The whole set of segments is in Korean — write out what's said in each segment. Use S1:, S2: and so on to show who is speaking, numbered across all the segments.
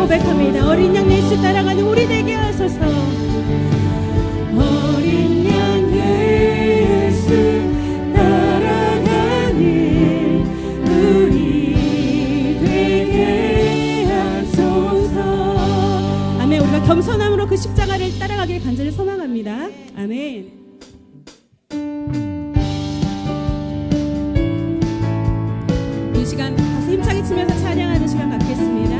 S1: 고백합니다. 어린 양 예수 따라가는 우리 되게 하소서. 어린 양 예수 따라가는 우리 되게 하소서. 아멘. 우리가 겸손함으로 그 십자가를 따라가길 간절히 소망합니다. 아멘. 이 시간 가수 힘차게 치면서 찬양하는 시간 갖겠습니다.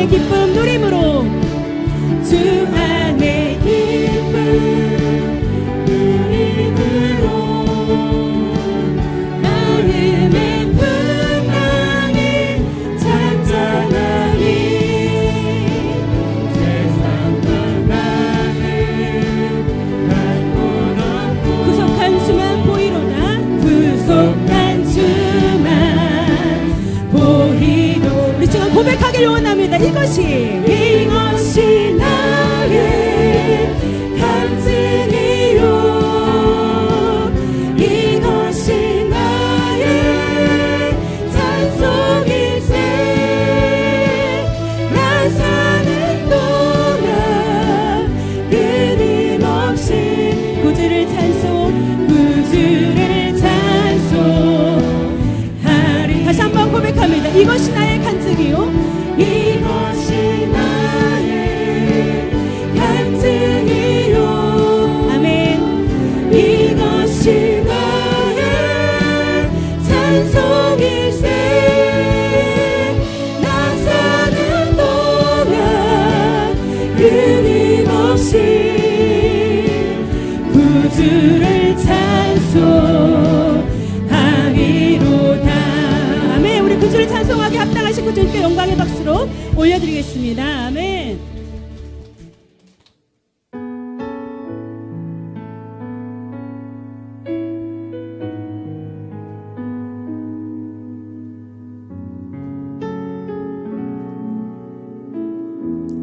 S1: 안의 기쁨 누림으로 주 안의 기쁨 누림으로 마음의 풍랑이 잔잔하니 세상과 나는 갈곳 없고 구속한 주만 보이로다 구속한 주만 보이도 우리 지금 고백하길 원합니다. 이것이 나의 간증이요 이것이 나의 찬송일세 나 사는 동안 끊임없이 구주를 찬송하리. 다시 한번 고백합니다. 이것이 나의 간증이요 이것이 나의 간증이요 아멘. 이것이 나의 찬송일세 나 사는 동안 끊임없이 구주를 찬송하리로다. 아멘. 우리 구주를 찬송하게 합당하신 구주님께 영광의 박수로 올려드리겠습니다. 아멘.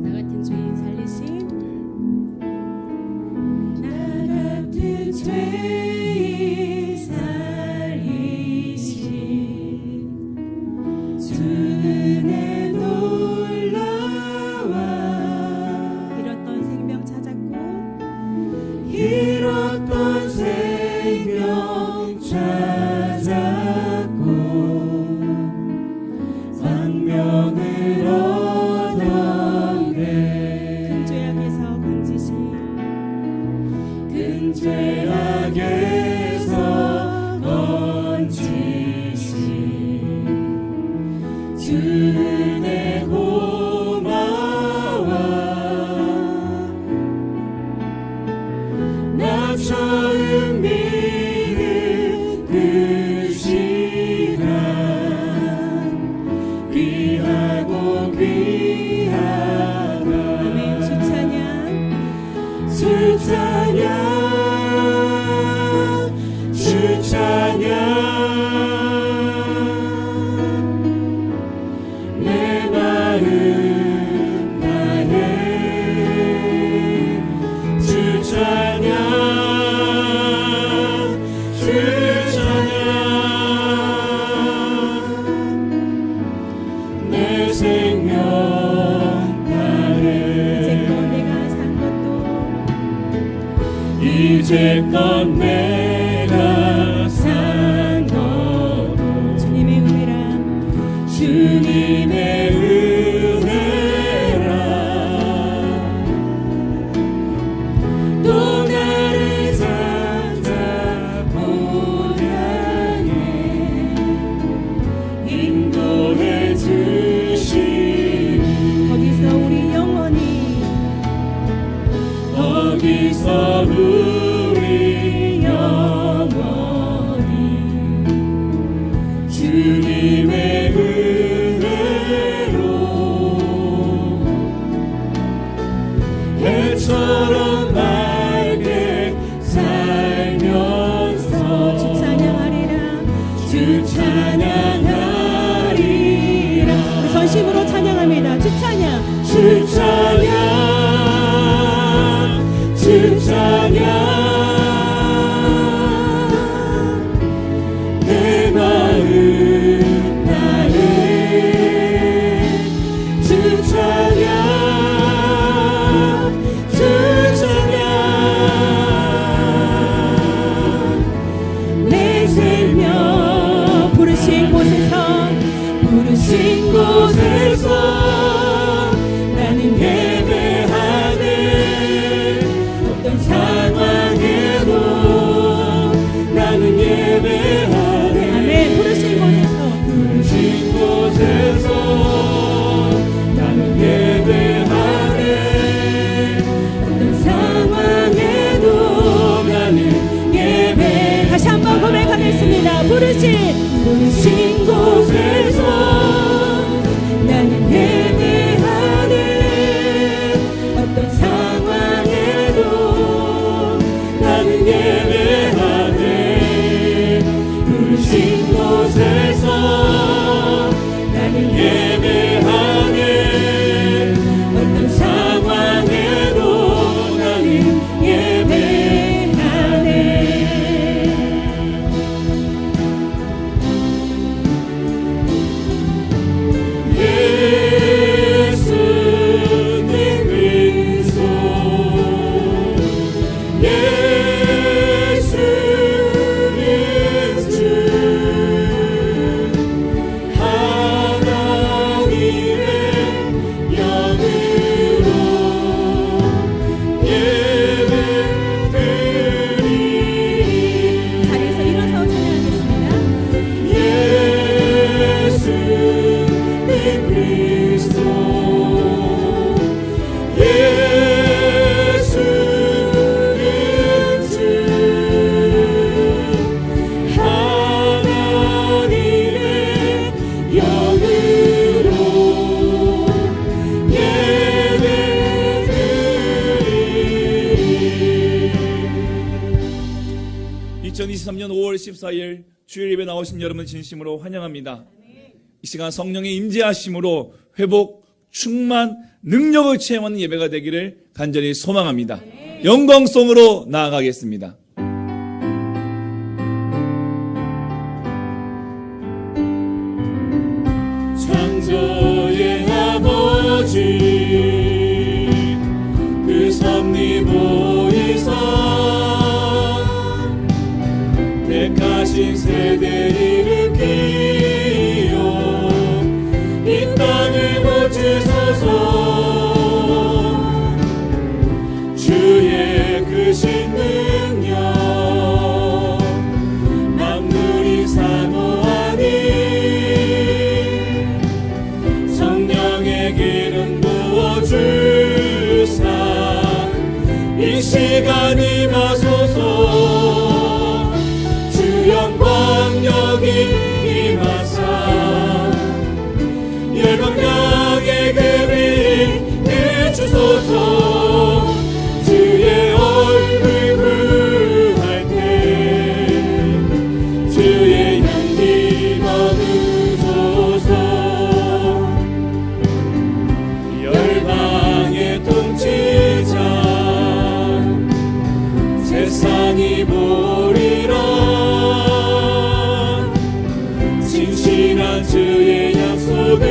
S1: 나 같은 죄인 살리신 나 같은 죄인 살리신 주 은혜 놀라와 잃었던 생명 찾았고 잃었던 생명 찾았고 생명을 얻었네. 큰 죄악에서 건지신 큰 죄악에서 건지신 주 은혜 고마워 나 처음 믿은 그 시간 귀하고 귀하다. 아멘. 주 찬양 주 찬양 주 찬양 내 마음 다해 주 찬양 주 찬양 내 생명 다해 이제껏 내가 산 것도 주님의 은혜라 주님의 은혜라 또 나를 찾아보게 인도해 주시니 거기서 우리 영원히 거기서 우리 영원히 주님의 은혜로 해처럼 밝게 살면서 주 찬양하리라 주 찬양하리라. 우리 전심으로 찬양합니다. 주 찬양 주 찬양 주 찬양 내 마음 다해 주 찬양 주 찬양 내 생명 부르신 곳에서 나는 예배하네. 어떤 상황에도 나는 예배하네. 아멘. 부르신 곳에서 나는 예배하네. 예배하네. 어떤 상황에도 나는 예배하네. 예수님 그리스도, 예수님 주, 하나님의 영으로 예배드리리. 자리에서 일어서 찬양하겠습니다. 예수님 그리스도, 예수님 주, 하나님의 영으로 예배드리리.
S2: 2023년 5월 14일 주일 예배 나오신 여러분 진심으로 환영합니다. 이 시간 성령의 임재하심으로 회복, 충만, 능력을 체험하는 예배가 되기를 간절히 소망합니다. 영광송으로 나아가겠습니다.
S1: 창조의 아버지 그 섭리 보이사 택하신 세대 일으키어 이 땅을 고치소서. 주의 크신 능력 만물이 사모하니 성령의 기름 부어주사 이 시간 임하소서. 주 영광 여기 임하사 열방령의 그림 비추소서. 주의 얼굴 구할 때 주의 향기 머무소서. 열방의 통치자 세상이 보리라. 진실한 주의 약속으로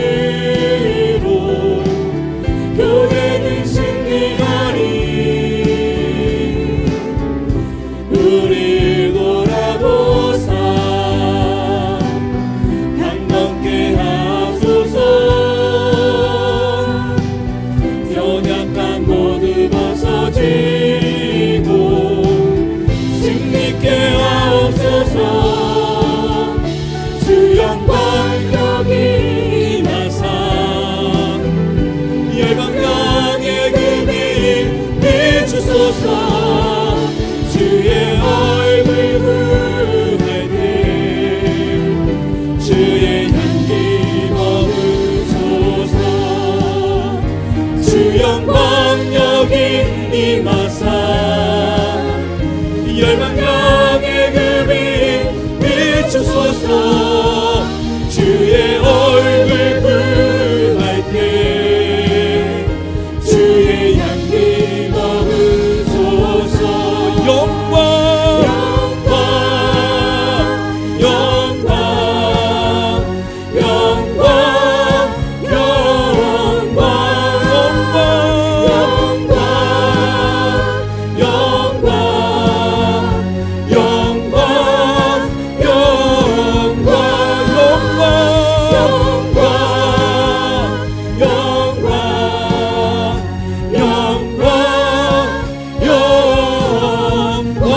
S1: 교회는 승리하리. 우리 돌아보사 강건케 하소서. 연약한 모두 벗어지고 승리케 하옵소서. 주 영광 여기 임하사 열방령의 금이 비추소서. 주의 얼굴 구할 때 주의 향기 머무소서. 주 영광 여기 임하사 열방령의 금이 비추소서. 주의 얼굴 구할 때 주의 향기 머무소서.
S2: 영광,
S1: 영광, 영광, 영광, 영광, 영광, 영광,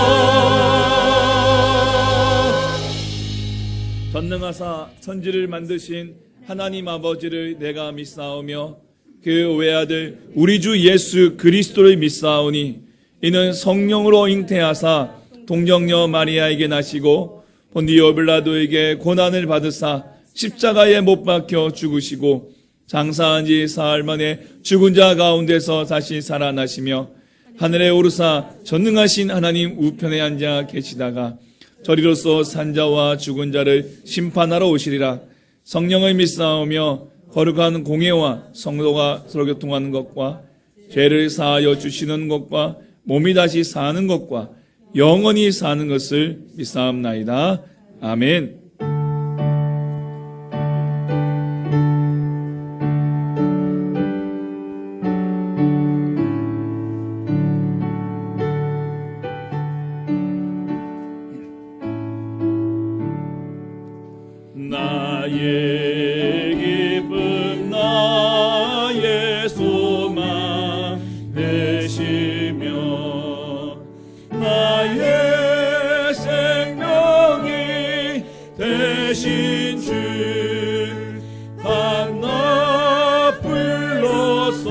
S2: 전능하사 천지를 만드신 하나님 아버지를 내가 믿사오며 그 외아들 우리 주 예수 그리스도를 믿사오니 이는 성령으로 잉태하사 동정녀 마리아에게 나시고 본디오 빌라도에게 고난을 받으사 십자가에 못 박혀 죽으시고 장사한 지 사흘 만에 죽은 자 가운데서 다시 살아나시며 하늘에 오르사 전능하신 하나님 우편에 앉아 계시다가 저리로서 산자와 죽은 자를 심판하러 오시리라. 성령을 믿사오며 거룩한 공예와 성도가 서로 교통하는 것과 죄를 사하여 주시는 것과 몸이 다시 사는 것과 영원히 사는 것을 믿사옵나이다. 아멘. 나의 기쁨 나의 소망 되시며 나의 생명이 되신 주 하나 불러서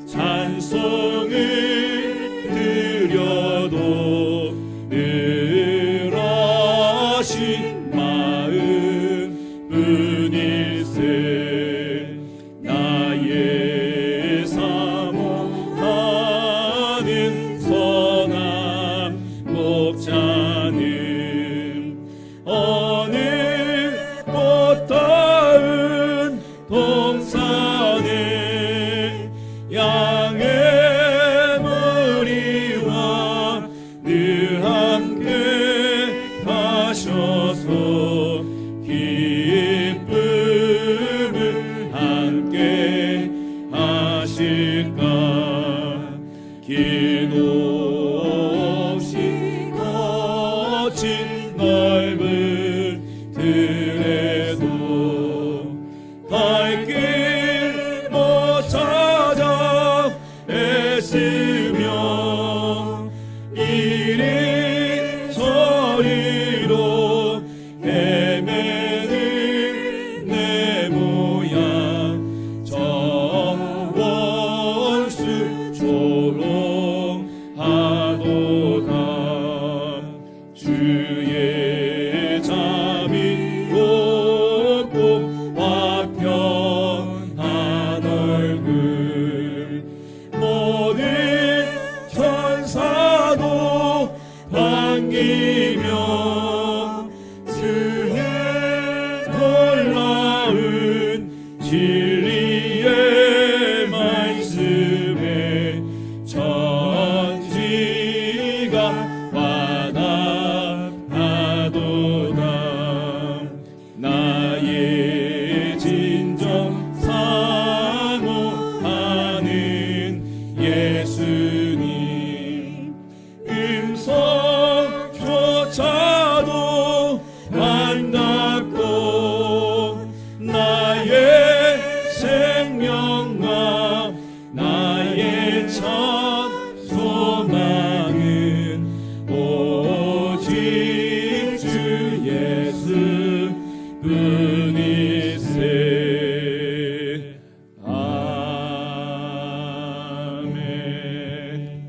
S2: 찬송을 드려도 늘 하신 마음 뿐일세 나의 사모하는 선한 목자는 어느 꽃다운 동산에 양의 무리와 늘 함께 하셔서 기쁨을 함께 하실까 긴 없이 거친 넓은 들에도 갈 길 못 찾아 애쓰며 이리 저리로 헤매는 내 모양 저 원수 조롱하도다 주의 잠이 높고 화평한 얼굴 모든 천사도 반기며 주의 놀라운 진리의 말씀에 천지가 화답하도다 나의 진정 사모하는 예수님 음성조차도 반갑고 나의 생명과 나의 참 소망은 오직 주 예수 뿐이세 아멘.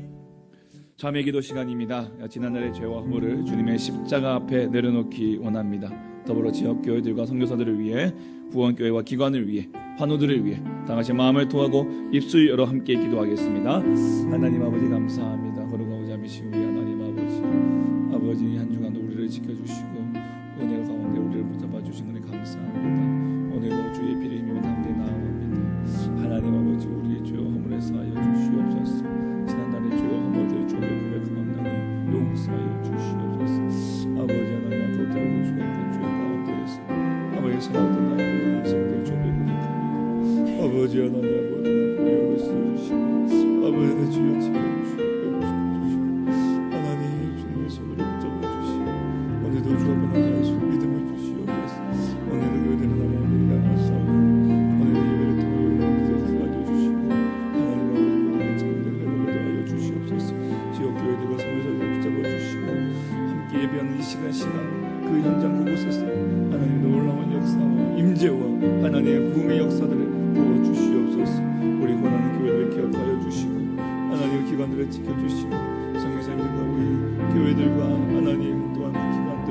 S2: 참회 기도 시간입니다. 지난날의 죄와 허물을 주님의 십자가 앞에 내려놓기 원합니다. 더불어 지역 교회들과 선교사들을 위해 구원교회와 기관을 위해 환우들을 위해 다같이 마음을 토하고 입술 열어 함께 기도하겠습니다. 하나님 아버지 감사합니다. 거룩하고 자비신 우리 하나님 아버지 한 주간 우리를 지켜주시고 은혜 가운데 우리를 붙잡아 주신 은혜 감사합니다. 오늘도 주의 피를 힘입어 담대 나아갑니다. 하나님 아버지 우리의 죄와 허물에 사하여 주시옵소서. 지난날의 죄와 허물들을 주께 고백하옵나니 용서하여 주시옵소서. 아버지 하나님 앞으로 들어오고 주었던 죄 가운데에서 아버지 살아왔던 나의 모든 인생들 주께 고백합니다. 아버지 하나님 아버지 보혈을 써주시고 아버지 내 주여 지켜주시고 회복시켜주시고 하나님 주님의 손으로 붙잡아주시고 오늘도 주 앞에 나아갈 수 믿음을 주시옵소서. 오늘도 그대로 나아가는 양하사오니 오늘도 예배를 통하여 영원히 알려주시고 하나님 아버지 우리의 참된 회복을 더하여 주시옵소서. 지역 교회들과 선교사들을 붙잡아주시고 함께 예배하는 이 시간 그 현장 그곳에서 하나님 놀라운 역사와 임재와 하나님의 부흥의 역사들을 보여주시옵소서. 우리 권하는 교회들을 기억하여 주시고 하나님의 기관들을 지켜주시고 성교사님들과 우리 교회들과 하나님 또한 기관들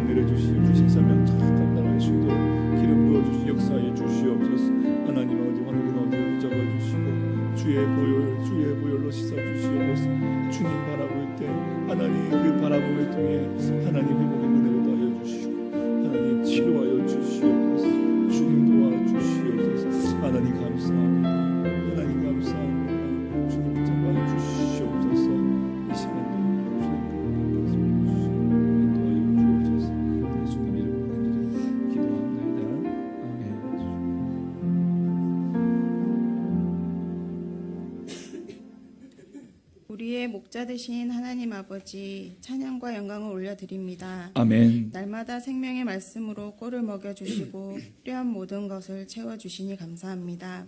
S2: 내려주시고 주신 사명 감당할 수 있도록 기름 부어주시 역사해 주시옵소서. 하나님 아버지 환우 가운데 붙잡아주시고 주의 보혈로 씻어주시옵소서. 주님 바라볼 때 하나님 그 바라봄을 통해 하나님 회복의 은혜를 더하여 주시고 하나님 치료하여 주시옵소서. 주님 도와주시옵소서. 하나님 감사합니다. 하나님 감사합니다. 주님 붙잡아 주시옵소서. 이 시간도 주님 인도하여 주옵소서. 예수님 이름으로 간절히 기도합니다.
S3: 우리의 목자 되신 하나님 아버지, 찬양과 영광을 올려드립니다.
S2: 아멘.
S3: 날마다 생명의 말씀으로 꼴을 먹여주시고 필요한 모든 것을 채워주시니 감사합니다.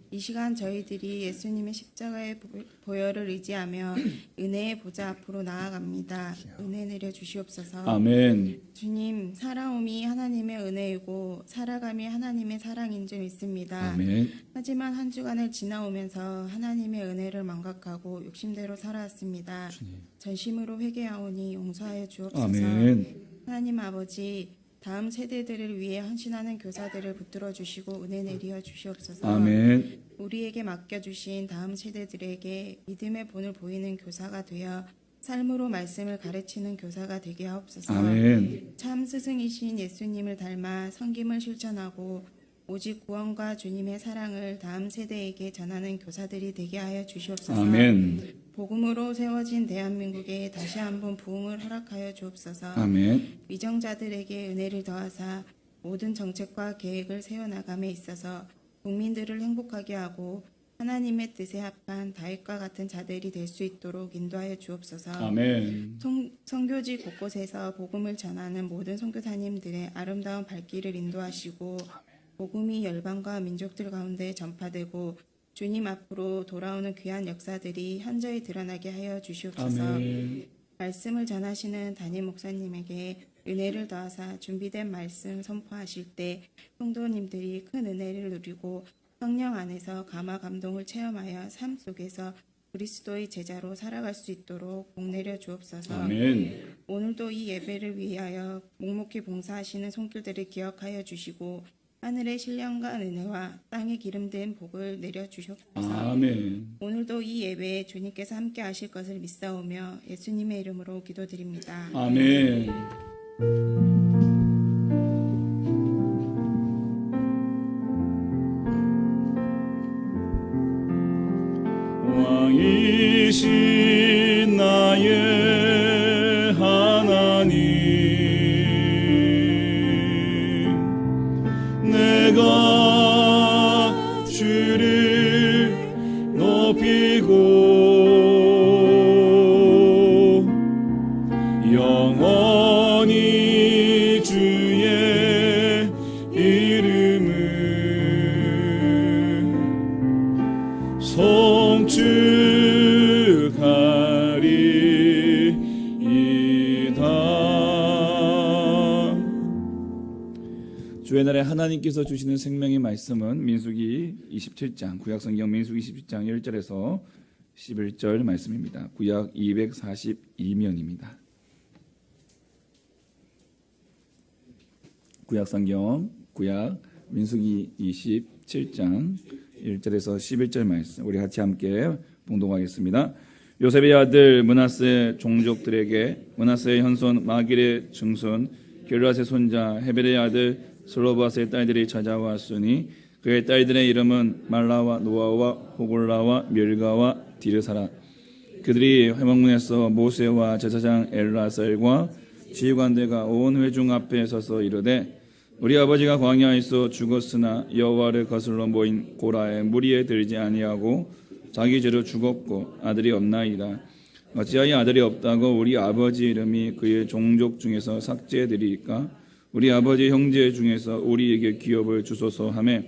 S3: 이 시간 저희들이 예수님의 십자가의 보혈을 의지하며 은혜의 보좌 앞으로 나아갑니다. 은혜 내려 주시옵소서.
S2: 아멘.
S3: 주님, 살아옴이 하나님의 은혜이고 살아감이 하나님의 사랑인 줄 믿습니다.
S2: 아멘.
S3: 하지만 한 주간을 지나오면서 하나님의 은혜를 망각하고 욕심대로 살아왔습니다. 전심으로 회개하오니 용서하여 주옵소서.
S2: 아멘.
S3: 하나님 아버지, 다음 세대들을 위해 헌신하는 교사들을 붙들어 주시고 은혜 내려 주시옵소서.
S2: 아멘.
S3: 우리에게 맡겨주신 다음 세대들에게 믿음의 본을 보이는 교사가 되어 삶으로 말씀을 가르치는 교사가 되게 하옵소서.
S2: 아멘.
S3: 참 스승이신 예수님을 닮아 섬김을 실천하고 오직 구원과 주님의 사랑을 다음 세대에게 전하는 교사들이 되게 하여 주시옵소서.
S2: 아멘.
S3: 복음으로 세워진 대한민국에 다시 한번 부흥을 허락하여 주옵소서.
S2: 아멘.
S3: 위정자들에게 은혜를 더하사 모든 정책과 계획을 세워나감에 있어서 국민들을 행복하게 하고 하나님의 뜻에 합한 다윗과 같은 자들이 될 수 있도록 인도하여 주옵소서.
S2: 아멘.
S3: 선교지 곳곳에서 복음을 전하는 모든 선교사님들의 아름다운 발길을 인도하시고 복음이 열방과 민족들 가운데 전파되고 주님 앞으로 돌아오는 귀한 역사들이 현저히 드러나게 하여 주시옵소서.
S2: 아멘.
S3: 말씀을 전하시는 담임 목사님에게 은혜를 더하사 준비된 말씀 선포하실 때 성도님들이 큰 은혜를 누리고 성령 안에서 감화 감동을 체험하여 삶 속에서 그리스도의 제자로 살아갈 수 있도록 복 내려 주옵소서.
S2: 아멘.
S3: 오늘도 이 예배를 위하여 묵묵히 봉사하시는 손길들을 기억하여 주시고 하늘의 신령과 은혜와 땅에 기름된 복을 내려 주시옵소서.
S2: 아멘.
S3: 오늘도 이 예배에 주님께서 함께 하실 것을 믿사오며 예수님의 이름으로 기도드립니다.
S2: 아멘. 왕이신 나의 하나님, 내가 주를 높이고 영원히 주의 이름을 송축하리이다. 주의 날에 하나님께서 주시는 생명의 말씀은 민수기 27장, 구약성경 민수기 27장 1절에서 11절 말씀입니다. 구약 242면입니다. 구약성경 구약 민수기 27장 1절에서 11절 말씀 우리 같이 함께 봉독하겠습니다. 요셉의 아들 므낫세 종족들에게 므낫세의 현손 마길의 증손 게르앗의 손자 헤벨의 아들 슬로바스의 딸들이 찾아왔으니 그의 딸들의 이름은 말라와 노아와 호골라와 멸가와 디르사라. 그들이 회막문에서 모세와 제사장 엘라살과 지휘관들과 온 회중 앞에 서서 이르되 우리 아버지가 광야에서 죽었으나 여호와를 거슬러 모인 고라의 무리에 들지 아니하고 자기 죄로 죽었고 아들이 없나이다. 어찌하여 아들이 없다고 우리 아버지 이름이 그의 종족 중에서 삭제되리이까? 우리 아버지 형제 중에서 우리에게 기업을 주소서 하며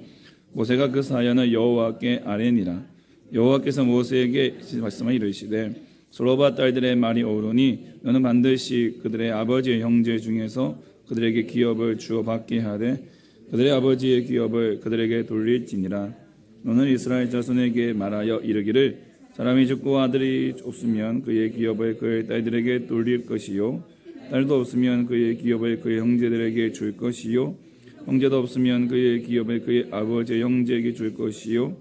S2: 모세가 그 사연을 여호와께 아뢰니라. 여호와께서 모세에게 말씀하 이르시되 솔로바 딸들의 말이 옳으니 너는 반드시 그들의 아버지의 형제 중에서 그들에게 기업을 주어 받게 하되 그들의 아버지의 기업을 그들에게 돌릴지니라. 너는 이스라엘 자손에게 말하여 이르기를 사람이 죽고 아들이 없으면 그의 기업을 그의 딸들에게 돌릴 것이요 딸도 없으면 그의 기업을 그의 형제들에게 줄 것이요 형제도 없으면 그의 기업을 그의 아버지의 형제에게 줄 것이요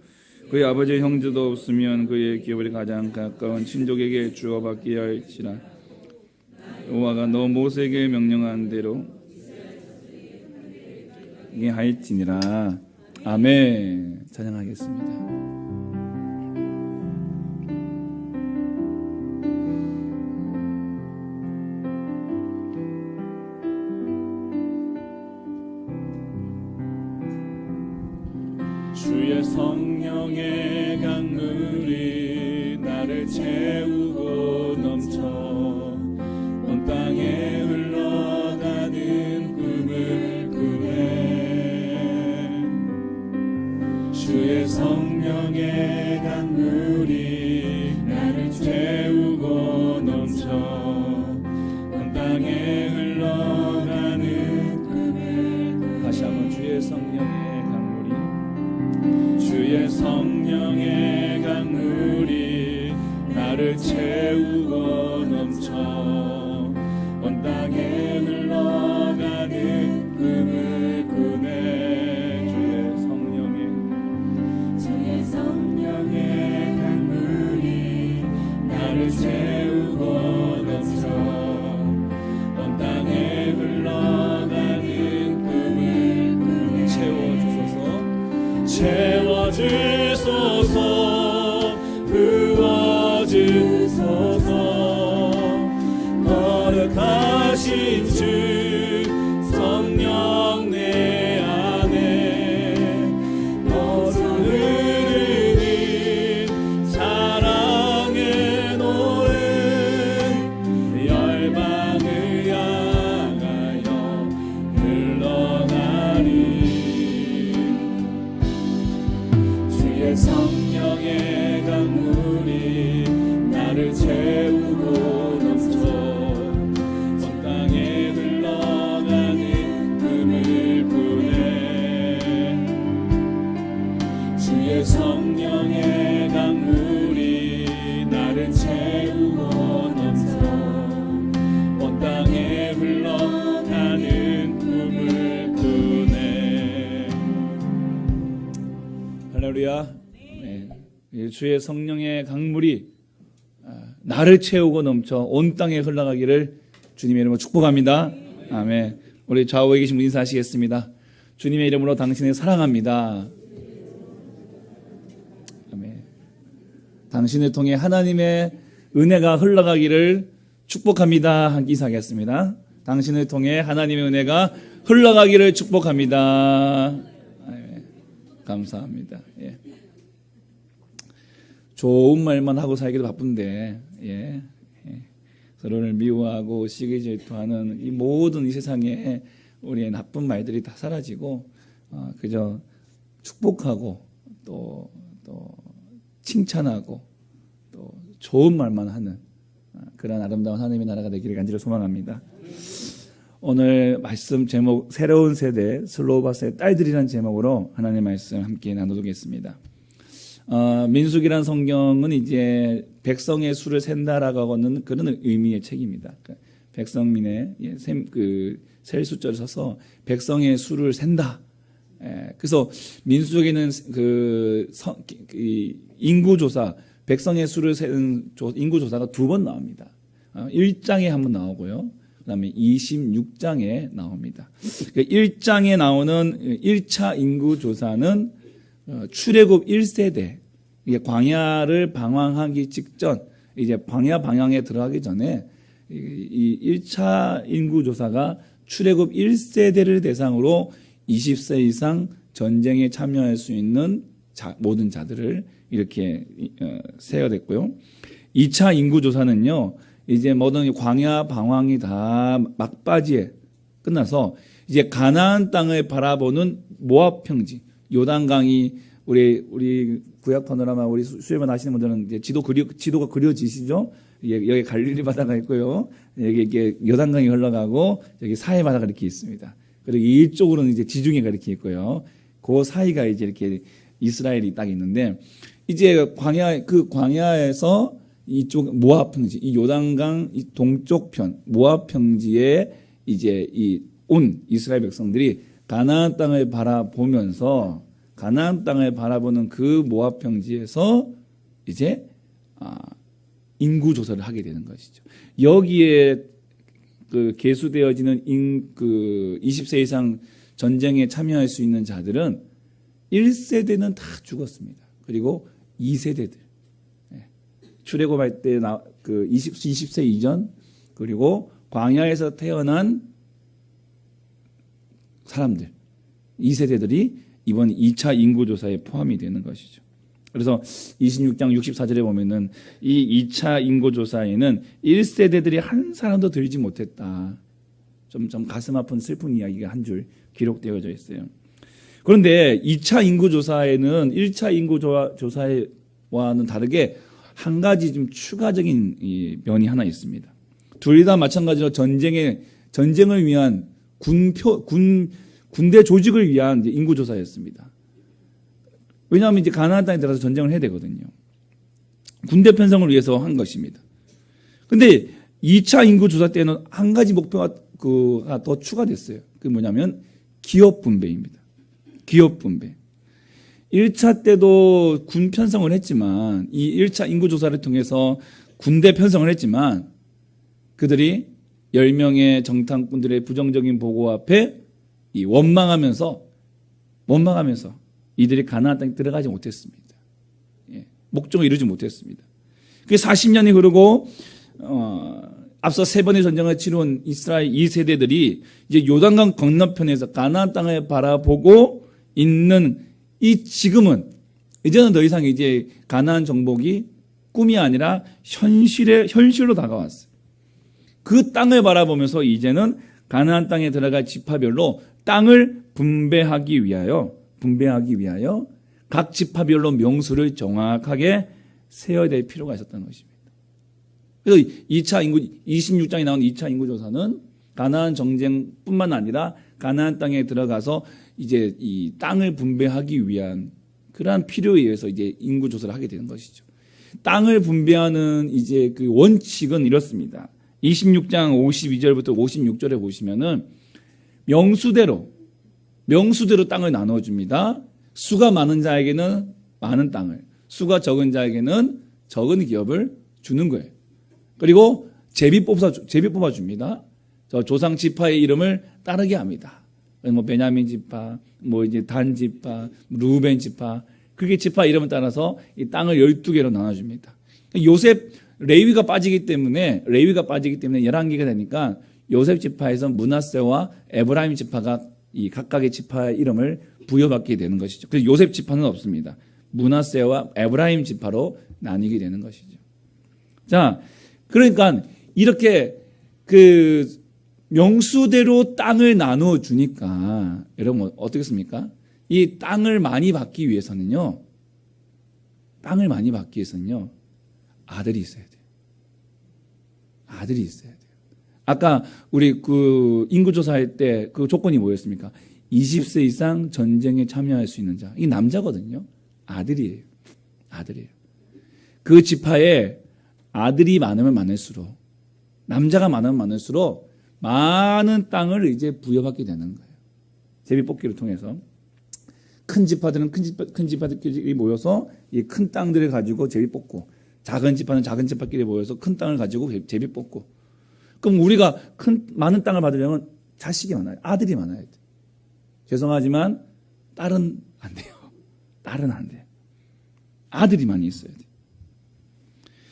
S2: 그의 아버지의 형제도 없으면 그의 기업을 가장 가까운 친족에게 주어 받게 할지라. 여호와가 너 모세에게 명령한 대로 이게 하였지니라. 아멘. 찬양하겠습니다. 주의 성령의 강물이 나를 채우고 넘쳐 온 땅에 흘러가는 꿈을 꾸네. 주의 성령의 강물이 나를 채우고 넘쳐 온 땅에 흘러가는 꿈을 꾸네. 다시 한번 주의 성령의 주의 성령의 강물이 나를 채우고 넘쳐 온 땅에 흘러가는 꿈을 꾸네. 주의 성령의 강물이 나를 채우고 넘쳐 온 땅에 흘러가는 꿈을 꾸네. 채워주소서, 부어주소서. 거룩하신 주 성령 내 안에 모두 흐르는 사랑의 노래 열방을 향하여 흘러가리. 주의 성령의 강물이 나를 채우고 넘쳐 온 땅에 흘러가는 꿈을 꾸네. 주의 성령의 강물이 나를 채우고 넘쳐 온 땅에 흘러가는 꿈을 꾸네. 할렐루야. 주의 성령의 강물이 나를 채우고 넘쳐 온 땅에 흘러가기를 주님의 이름으로 축복합니다. 아멘. 우리 좌우에 계신 분 인사하시겠습니다. 주님의 이름으로 당신을 사랑합니다. 아멘. 당신을 통해 하나님의 은혜가 흘러가기를 축복합니다. 함께 인사하겠습니다. 당신을 통해 하나님의 은혜가 흘러가기를 축복합니다. 아멘. 감사합니다. 예. 좋은 말만 하고 살기도 바쁜데, 예. 서로를 미워하고 시기 질투하는 이 모든 이 세상에 우리의 나쁜 말들이 다 사라지고, 그저 축복하고 또 칭찬하고 또 좋은 말만 하는 그런 아름다운 하나님의 나라가 되기를 간절히 소망합니다. 오늘 말씀 제목 새로운 세대 슬로바스의 딸들이라는 제목으로 하나님의 말씀 함께 나누겠습니다. 민수기란 성경은 이제 백성의 수를 센다라고 하는 그런 의미의 책입니다. 백성민의 셀 숫자를 써서 백성의 수를 센다. 그래서 민수기는 인구조사, 백성의 수를 세는 인구조사가 2번 나옵니다. 1장에 한 번 나오고요. 그 다음에 26장에 나옵니다. 1장에 나오는 1차 인구조사는 출애굽 1세대, 이게 광야를 방황하기 직전, 이제 광야 방향에 들어가기 전에 이 1차 인구조사가 출애굽 1세대를 대상으로 20세 이상 전쟁에 참여할 수 있는 모든 자들을 이렇게 세워댔고요. 2차 인구조사는요, 이제 모든 광야 방황이 다 막바지에 끝나서 이제 가나안 땅을 바라보는 모압 평지, 요단강이 우리 구약 파노라마 우리 수요일만 아시는 분들은 이제 지도가 그려지시죠? 여기 갈릴리 바다가 있고요. 여기 이게 요단강이 흘러가고 여기 사해 바다가 이렇게 있습니다. 그리고 이쪽으로는 이제 지중해가 이렇게 있고요. 그 사이가 이제 이렇게 이스라엘이 딱 있는데 이제 광야에서 이쪽 모압 평지, 이 요단강 이 동쪽 편 모압 평지에 이제 온 이스라엘 백성들이 가나안 땅을 바라보면서 가나안 땅을 바라보는 그 모압 평지에서 이제 인구 조사를 하게 되는 것이죠. 여기에 계수되어지는 20세 이상 전쟁에 참여할 수 있는 자들은
S4: 1세대는 다 죽었습니다. 그리고 2세대들. 출애굽할 때 20세 이전, 그리고 광야에서 태어난 사람들, 2세대들이 이번 2차 인구조사에 포함이 되는 것이죠. 그래서 26장 64절에 보면은 이 2차 인구조사에는 1세대들이 한 사람도 들지 못했다. 좀 가슴 아픈 슬픈 이야기가 한 줄 기록되어져 있어요. 그런데 2차 인구조사에는 1차 인구조사와는 다르게 한 가지 좀 추가적인 면이 하나 있습니다. 둘 다 마찬가지로 전쟁을 위한 군대 조직을 위한 인구조사였습니다. 왜냐하면 이제 가나안 땅에 들어가서 전쟁을 해야 되거든요. 군대 편성을 위해서 한 것입니다. 근데 2차 인구조사 때는 한 가지 목표가 더 추가됐어요. 그게 뭐냐면 기업 분배입니다. 기업 분배. 1차 때도 군 편성을 했지만, 이 1차 인구조사를 통해서 군대 편성을 했지만, 그들이 10명의 정탐꾼들의 부정적인 보고 앞에 원망하면서 이들이 가나안 땅에 들어가지 못했습니다. 목적을 이루지 못했습니다. 그게 40년이 흐르고 앞서 3번의 전쟁을 치룬 이스라엘 2세대들이 이제 요단강 건너편에서 가나안 땅을 바라보고 있는 이 지금은 이제는 더 이상 이제 가나안 정복이 꿈이 아니라 현실로 다가왔어요. 그 땅을 바라보면서 이제는 가나안 땅에 들어갈 지파별로 땅을 분배하기 위하여 각 지파별로 명수를 정확하게 세워야 될 필요가 있었던 것입니다. 그래서 26장에 나온 2차 인구조사는 가나안 정쟁뿐만 아니라 가나안 땅에 들어가서 이제 이 땅을 분배하기 위한 그러한 필요에 의해서 이제 인구조사를 하게 되는 것이죠. 땅을 분배하는 이제 그 원칙은 이렇습니다. 26장 52절부터 56절에 보시면은 명수대로 땅을 나눠줍니다. 수가 많은 자에게는 많은 땅을, 수가 적은 자에게는 적은 기업을 주는 거예요. 그리고 제비 뽑아줍니다. 저 조상 지파의 이름을 따르게 합니다. 뭐 베냐민 지파, 뭐 이제 단 지파, 루벤 지파, 그게 지파 이름을 따라서 이 땅을 12개로 나눠줍니다. 요셉 레위가 빠지기 때문에 11개가 되니까 요셉 지파에서 므낫세와 에브라임 지파가 이 각각의 지파의 이름을 부여받게 되는 것이죠. 그래서 요셉 지파는 없습니다. 므낫세와 에브라임 지파로 나뉘게 되는 것이죠. 자, 그러니까 이렇게 그 명수대로 땅을 나누어 주니까 여러분 어떻겠습니까? 이 땅을 많이 받기 위해서는요. 아들이 있어야 돼요. 아들이 있어야 돼요. 아까 우리 그 인구조사할 때 그 조건이 뭐였습니까? 20세 이상 전쟁에 참여할 수 있는 자. 이게 남자거든요. 아들이에요. 그 지파에 아들이 많으면 많을수록, 남자가 많으면 많을수록 많은 땅을 이제 부여받게 되는 거예요. 제비뽑기를 통해서. 큰 지파들은 큰 지파들끼리 모여서 이 큰 땅들을 가지고 제비뽑고, 작은 지파는 작은 지파끼리 모여서 큰 땅을 가지고 제비뽑고. 그럼 우리가 많은 땅을 받으려면 자식이 많아요. 아들이 많아야 돼요. 죄송하지만 딸은 안 돼요. 아들이 많이 있어야 돼요.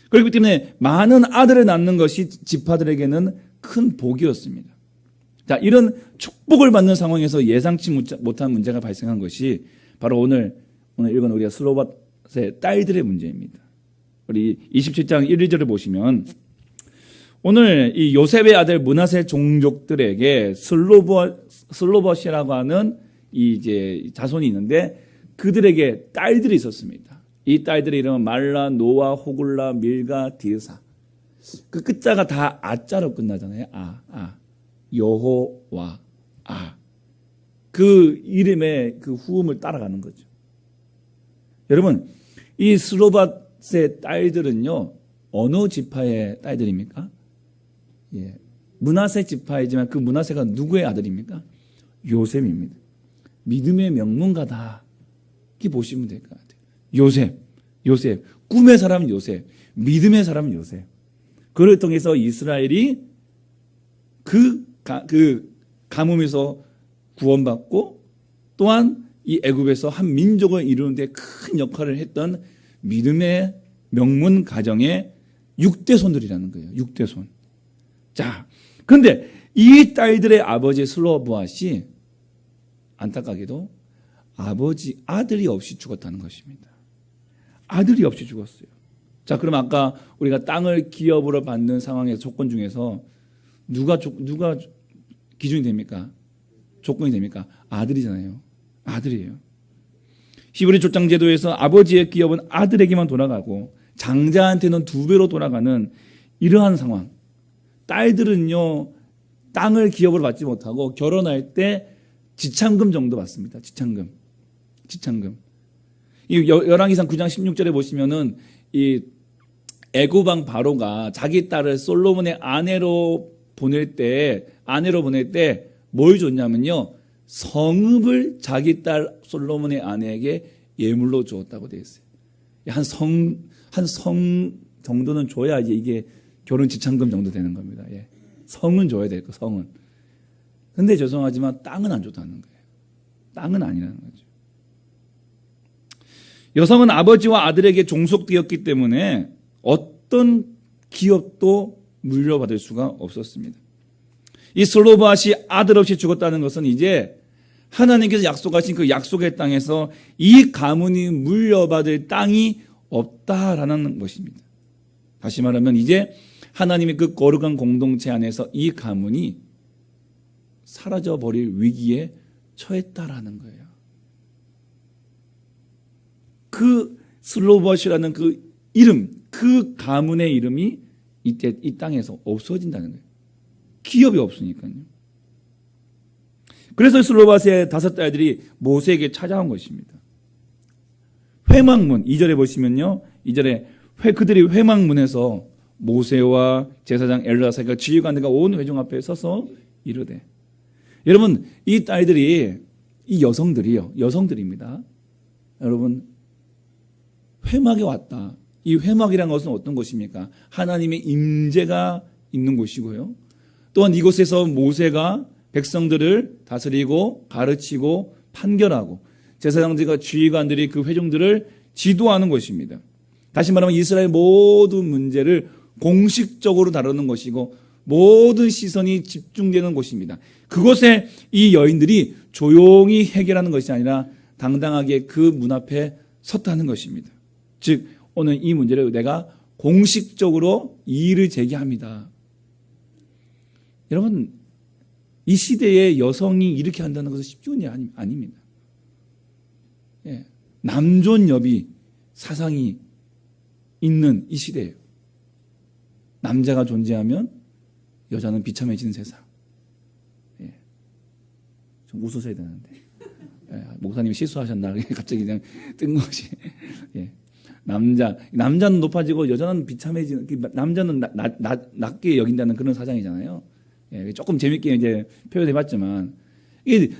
S4: 그렇기 때문에 많은 아들을 낳는 것이 지파들에게는 큰 복이었습니다. 자, 이런 축복을 받는 상황에서 예상치 못한 문제가 발생한 것이 바로 오늘 읽은 우리가 슬로밧의 딸들의 문제입니다. 우리 27장 1, 2절을 보시면 오늘 이 요셉의 아들 므낫세 종족들에게 슬로밧이라고 하는 이제 자손이 있는데 그들에게 딸들이 있었습니다. 이 딸들의 이름은 말라, 노아, 호글라, 밀가, 디르사. 그 끝자가 다 아자로 끝나잖아요. 여호와, 그 이름의 그 후음을 따라가는 거죠. 여러분, 이 슬로밧의 딸들은요, 어느 지파의 딸들입니까? 므낫세 지파이지만 그 므낫세가 누구의 아들입니까? 요셉입니다. 믿음의 명문가다. 이렇게 보시면 될 것 같아요. 요셉. 꿈의 사람은 요셉. 믿음의 사람은 요셉. 그를 통해서 이스라엘이 그 가뭄에서 구원받고 또한 이 애굽에서 한 민족을 이루는 데 큰 역할을 했던 믿음의 명문 가정의 6대손들이라는 거예요. 6대손. 자, 그런데 이 딸들의 아버지 슬로보앗이 안타깝게도 아들이 없이 죽었다는 것입니다. 아들이 없이 죽었어요. 자, 그럼 아까 우리가 땅을 기업으로 받는 상황에서 조건 중에서 누가 기준이 됩니까? 조건이 됩니까? 아들이잖아요. 아들이에요. 히브리 족장 제도에서 아버지의 기업은 아들에게만 돌아가고 장자한테는 2배로 돌아가는 이러한 상황. 딸들은요, 땅을 기업으로 받지 못하고 결혼할 때 지참금 정도 받습니다. 지참금. 이 열왕기상 9장 16절에 보시면은 이 애굽 왕 바로가 자기 딸을 솔로몬의 아내로 보낼 때 뭘 줬냐면요, 성읍을 자기 딸 솔로몬의 아내에게 예물로 주었다고 되어 있어요. 한 성 정도는 줘야 이게 결혼 지참금 정도 되는 겁니다. 예. 성은 줘야 될 거, 성은. 근데 죄송하지만 땅은 안 줬다는 거예요. 땅은 아니라는 거죠. 여성은 아버지와 아들에게 종속되었기 때문에 어떤 기업도 물려받을 수가 없었습니다. 이 슬로바앗이 아들 없이 죽었다는 것은 이제 하나님께서 약속하신 그 약속의 땅에서 이 가문이 물려받을 땅이 없다라는 것입니다. 다시 말하면 이제 하나님의 그 거룩한 공동체 안에서 이 가문이 사라져버릴 위기에 처했다라는 거예요. 그 슬로바앗이라는 그 이름, 그 가문의 이름이 이때 이 땅에서 없어진다는 거예요. 기업이 없으니까요. 그래서 슬로바앗의 5딸들이 모세에게 찾아온 것입니다. 회막문 2절에 보시면요, 2절에 그들이 회막문에서 모세와 제사장 엘르아사가 지휘관들과 온 회중 앞에 서서 이르되, 여러분 이 딸들이, 이 여성들입니다. 여러분, 회막에 왔다. 이 회막이라는 것은 어떤 곳입니까? 하나님의 임재가 있는 곳이고요. 또한 이곳에서 모세가 백성들을 다스리고 가르치고 판결하고 제사장들과 지휘관들이 그 회중들을 지도하는 것입니다. 다시 말하면 이스라엘 모든 문제를 공식적으로 다루는 것이고 모든 시선이 집중되는 곳입니다. 그곳에 이 여인들이 조용히 해결하는 것이 아니라 당당하게 그 문 앞에 섰다는 것입니다. 즉 오늘 이 문제를 내가 공식적으로 이의를 제기합니다. 여러분, 이 시대에 여성이 이렇게 한다는 것은 쉽은 일이 아닙니다. 예, 남존여비 사상이 있는 이 시대예요. 남자가 존재하면 여자는 비참해지는 세상. 예, 좀 웃으셔야 되는데, 예, 목사님이 실수하셨나 갑자기 그냥 뜬 것이. 예, 남자는 높아지고 여자는 비참해지는, 남자는 낮게 여긴다는 그런 사상이잖아요. 예, 조금 재밌게 이제 표현해봤지만, 이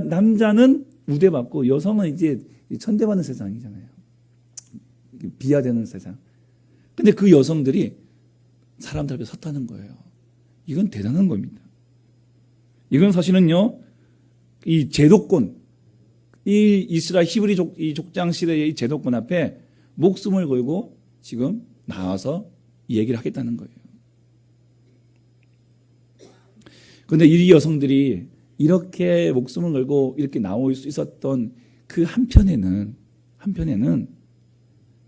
S4: 남자는 우대받고 여성은 이제 천대받는 세상이잖아요. 비하되는 세상. 근데 그 여성들이 사람들 앞에 섰다는 거예요. 이건 대단한 겁니다. 이건 사실은요, 이 제도권, 이 이스라엘 히브리 이 족장 시대의 이 제도권 앞에 목숨을 걸고 지금 나와서 이 얘기를 하겠다는 거예요. 그런데 이 여성들이 이렇게 목숨을 걸고 이렇게 나올 수 있었던 그 한편에는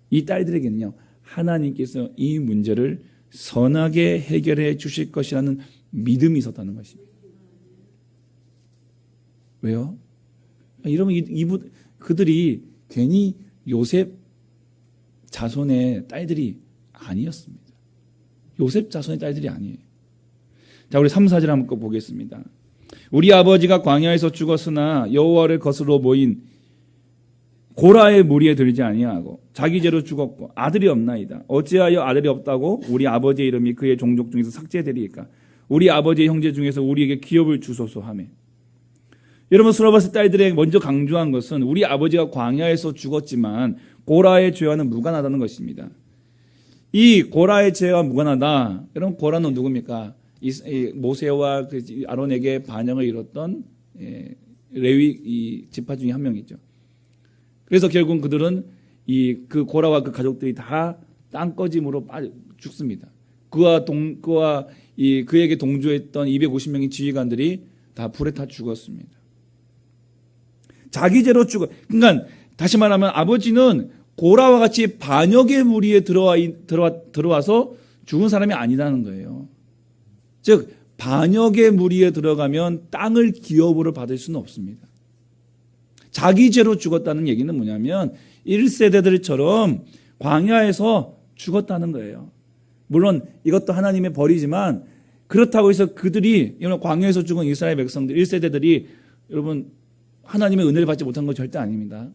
S4: 이 딸들에게는요, 하나님께서 이 문제를 선하게 해결해 주실 것이라는 믿음이 있었다는 것입니다. 왜요? 이러면 그들이 괜히 요셉 자손의 딸들이 아니었습니다. 요셉 자손의 딸들이 아니에요. 자, 우리 3, 4절 한번 보겠습니다. 우리 아버지가 광야에서 죽었으나 여호와를 거스러 모인 고라의 무리에 들지 아니하고 자기 죄로 죽었고 아들이 없나이다. 어찌하여 아들이 없다고 우리 아버지의 이름이 그의 종족 중에서 삭제되리까? 우리 아버지의 형제 중에서 우리에게 기업을 주소서 하매. 여러분, 슬로바스 딸들에게 먼저 강조한 것은 우리 아버지가 광야에서 죽었지만 고라의 죄와는 무관하다는 것입니다. 이 고라의 죄와 무관하다. 여러분, 고라는 누굽니까? 이 모세와 그 아론에게 반역을 이뤘던 레위 이 지파 중에 한 명이죠. 그래서 결국 그들은 그 고라와 그 가족들이 다 땅꺼짐으로 죽습니다. 그에게 동조했던 250명의 지휘관들이 다 불에 타 죽었습니다. 자기 죄로 그러니까 다시 말하면 아버지는 고라와 같이 반역의 무리에 들어와서 죽은 사람이 아니라는 거예요. 즉 반역의 무리에 들어가면 땅을 기업으로 받을 수는 없습니다. 자기 죄로 죽었다는 얘기는 뭐냐면 1세대들처럼 광야에서 죽었다는 거예요. 물론 이것도 하나님의 벌이지만 그렇다고 해서 그들이 광야에서 죽은 이스라엘 백성들 1세대들이 여러분 하나님의 은혜를 받지 못한 건 절대 아닙니다.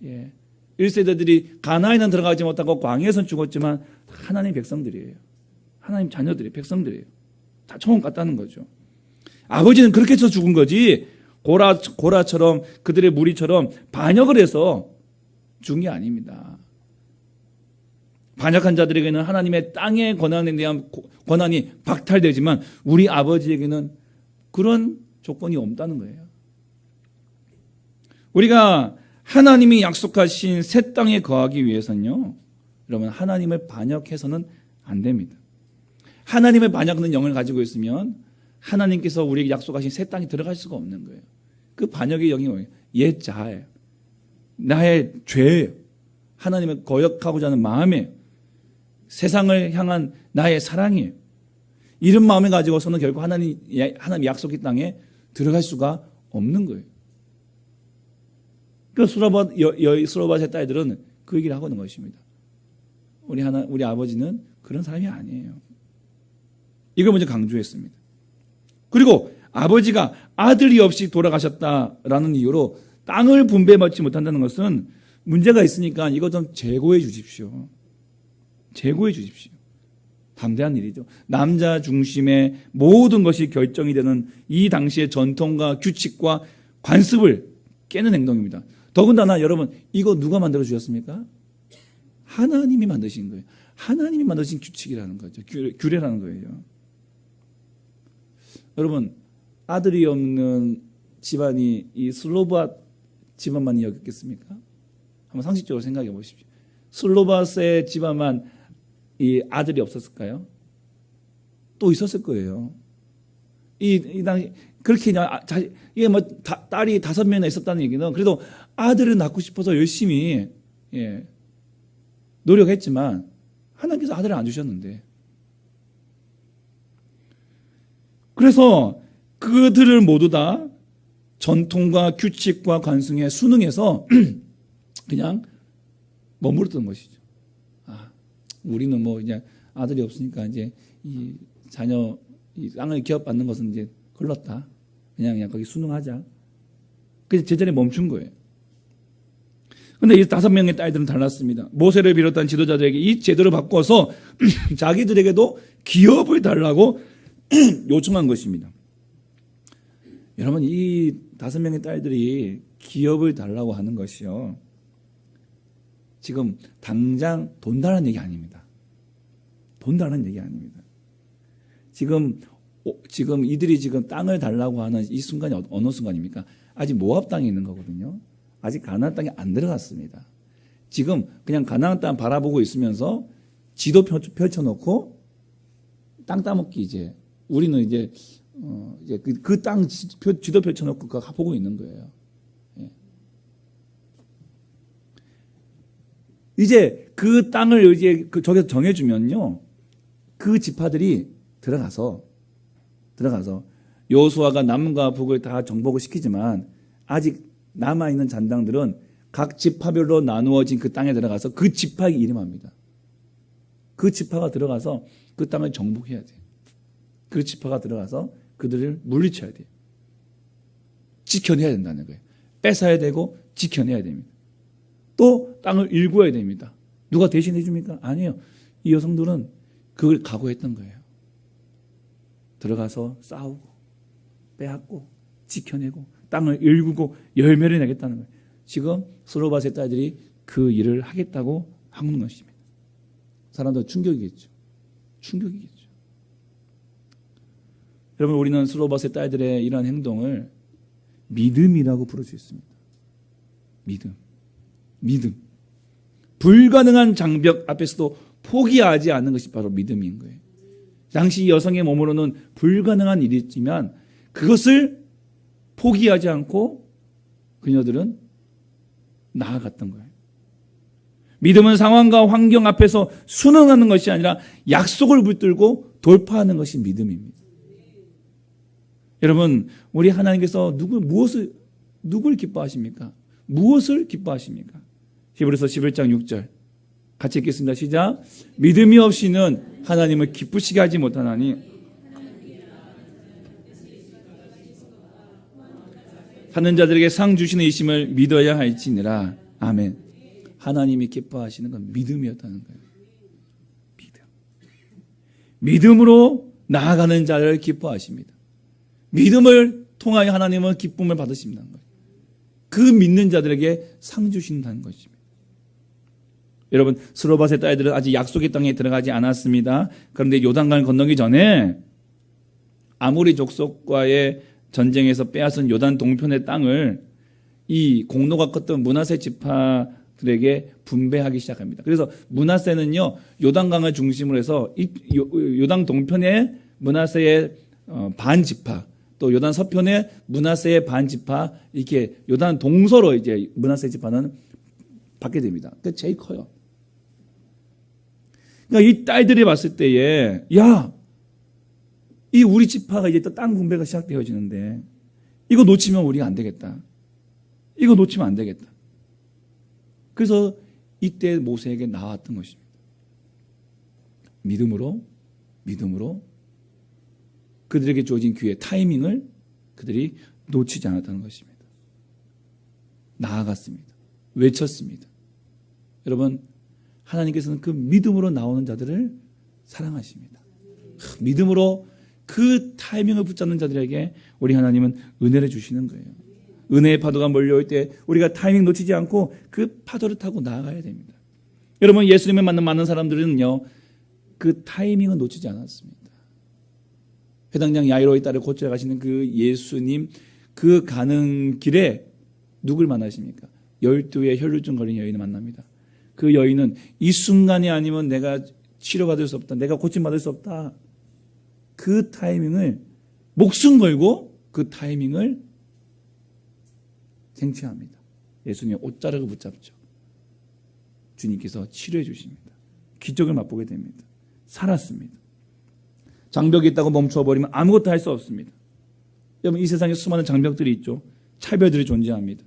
S4: 예. 1세대들이 가나안에는 들어가지 못하고 광야에서는 죽었지만 하나님 백성들이에요. 하나님 자녀들이에요. 백성들이에요. 다 처음 갔다는 거죠. 아버지는 그렇게 해서 죽은 거지 고라처럼 그들의 무리처럼 반역을 해서 죽은 게 아닙니다. 반역한 자들에게는 하나님의 땅의 권한에 대한 권한이 박탈되지만 우리 아버지에게는 그런 조건이 없다는 거예요. 우리가 하나님이 약속하신 새 땅에 거하기 위해서는요, 여러분 하나님을 반역해서는 안 됩니다. 하나님을 반역하는 영을 가지고 있으면 하나님께서 우리에게 약속하신 새 땅에 들어갈 수가 없는 거예요. 그 반역의 영이 뭐예요? 옛 자아예요. 나의 죄예요. 하나님을 거역하고자 하는 마음이에요. 세상을 향한 나의 사랑이에요. 이런 마음을 가지고서는 결국 하나님 약속의 땅에 들어갈 수가 없는 거예요. 그 수로밧의 딸들은 그 얘기를 하고 있는 것입니다. 우리 아버지는 그런 사람이 아니에요. 이걸 먼저 강조했습니다. 그리고 아버지가 아들이 없이 돌아가셨다라는 이유로 땅을 분배받지 못한다는 것은 문제가 있으니까 이거 좀 재고해 주십시오. 재고해 주십시오. 담대한 일이죠. 남자 중심의 모든 것이 결정이 되는 이 당시의 전통과 규칙과 관습을 깨는 행동입니다. 더군다나 여러분 이거 누가 만들어 주셨습니까? 하나님이 만드신 거예요. 하나님이 만드신 규칙이라는 거죠. 규례라는 거예요. 여러분 아들이 없는 집안이 이 슬로밧 집안만이었겠습니까? 한번 상식적으로 생각해 보십시오. 슬로밧의 집안만 이 아들이 없었을까요? 또 있었을 거예요. 이 당시 그렇게 이게 뭐 딸이 5명이나 있었다는 얘기는 그래도 아들을 낳고 싶어서 열심히 노력했지만 하나님께서 아들을 안 주셨는데 그래서 그들을 모두 다 전통과 규칙과 관습에 순응해서 그냥 머무르던 것이죠. 우리는 뭐 이제 아들이 없으니까 이제 이 자녀 이 땅을 기업받는 것은 이제 걸렀다. 그냥 거기 순응하자. 그래서 제자리에 멈춘 거예요. 그런데 이 5명의 딸들은 달랐습니다. 모세를 비롯한 지도자들에게 이 제도를 바꿔서 자기들에게도 기업을 달라고 요청한 것입니다. 여러분 이 5명의 딸들이 기업을 달라고 하는 것이요. 지금 당장 돈 달라는 얘기 아닙니다. 돈 달라는 얘기 아닙니다. 지금 이들이 지금 땅을 달라고 하는 이 순간이 어느 순간입니까? 아직 모압 땅에 있는 거거든요. 아직 가나안 땅에 안 들어갔습니다. 지금 그냥 가나안 땅 바라보고 있으면서 지도 펼쳐놓고 땅 따먹기 이제 우리는 이제 그 땅 지도 펼쳐놓고 그거 보고 있는 거예요. 이제 그 땅을 이제 저기서 정해주면요, 그 지파들이 들어가서 여호수아가 남과 북을 다 정복을 시키지만 아직 남아 있는 잔당들은 각 지파별로 나누어진 그 땅에 들어가서 그 지파에게 이름합니다. 그 지파가 들어가서 그 땅을 정복해야 돼요. 그 지파가 들어가서 그들을 물리쳐야 돼요. 지켜내야 된다는 거예요. 뺏어야 되고 지켜내야 됩니다. 또 땅을 일구어야 됩니다. 누가 대신해 줍니까? 아니에요. 이 여성들은 그걸 각오했던 거예요. 들어가서 싸우고 빼앗고 지켜내고 땅을 일구고 열매를 내겠다는 거예요. 지금 슬로밧의 딸들이 그 일을 하겠다고 하는 것입니다. 사람들 충격이겠죠. 충격이겠죠. 여러분 우리는 슬로밧의 딸들의 이러한 행동을 믿음이라고 부를 수 있습니다. 믿음. 불가능한 장벽 앞에서도 포기하지 않는 것이 바로 믿음인 거예요. 당시 여성의 몸으로는 불가능한 일이지만 그것을 포기하지 않고 그녀들은 나아갔던 거예요. 믿음은 상황과 환경 앞에서 순응하는 것이 아니라 약속을 붙들고 돌파하는 것이 믿음입니다. 여러분, 우리 하나님께서 누굴 기뻐하십니까? 무엇을 기뻐하십니까? 히브리서 11장 6절 같이 읽겠습니다. 시작. 믿음이 없이는 하나님을 기쁘시게 하지 못하나니 하는 자들에게 상 주시는 이심을 믿어야 할지니라. 아멘. 하나님이 기뻐하시는 건 믿음이었다는 거예요. 믿음으로 나아가는 자를 기뻐하십니다. 믿음을 통하여 하나님은 기쁨을 받으신다는 거예요. 그 믿는 자들에게 상 주신다는 것입니다. 여러분, 스로밧의 딸들은 아직 약속의 땅에 들어가지 않았습니다. 그런데 요단강을 건너기 전에 아모리 족속과의 전쟁에서 빼앗은 요단 동편의 땅을 이 공로가 컸던 므낫세 지파들에게 분배하기 시작합니다. 그래서 므낫세는요, 요단강을 중심으로 해서 요단 동편의 므낫세의 반 지파, 또 요단 서편의 므낫세의 반 지파, 이렇게 요단 동서로 이제 므낫세 지파는 받게 됩니다. 그게 제일 커요. 그러니까 이 딸들이 봤을 때에, 야, 이 우리 지파가 이제 또 땅 분배가 시작되어지는데, 이거 놓치면 우리가 안 되겠다. 이거 놓치면 안 되겠다. 그래서 이때 모세에게 나왔던 것입니다. 믿음으로 그들에게 주어진 기회, 타이밍을 그들이 놓치지 않았다는 것입니다. 나아갔습니다. 외쳤습니다. 여러분, 하나님께서는 그 믿음으로 나오는 자들을 사랑하십니다. 믿음으로 그 타이밍을 붙잡는 자들에게 우리 하나님은 은혜를 주시는 거예요. 은혜의 파도가 몰려올 때 우리가 타이밍 놓치지 않고 그 파도를 타고 나아가야 됩니다. 여러분, 예수님을 만난 많은 사람들은요, 그 타이밍을 놓치지 않았습니다. 회당장 야이로의 딸을 고쳐 가시는 그 예수님, 그 가는 길에 누굴 만나십니까? 12의 혈루증 걸린 여인을 만납니다. 그 여인은 이 순간이 아니면 내가 치료받을 수 없다. 내가 고침받을 수 없다. 그 타이밍을 목숨 걸고 그 타이밍을 쟁취합니다. 예수님의 옷자락을 붙잡죠. 주님께서 치료해 주십니다. 기적을 맛보게 됩니다. 살았습니다. 장벽이 있다고 멈춰버리면 아무것도 할 수 없습니다. 여러분, 이 세상에 수많은 장벽들이 있죠. 차별들이 존재합니다.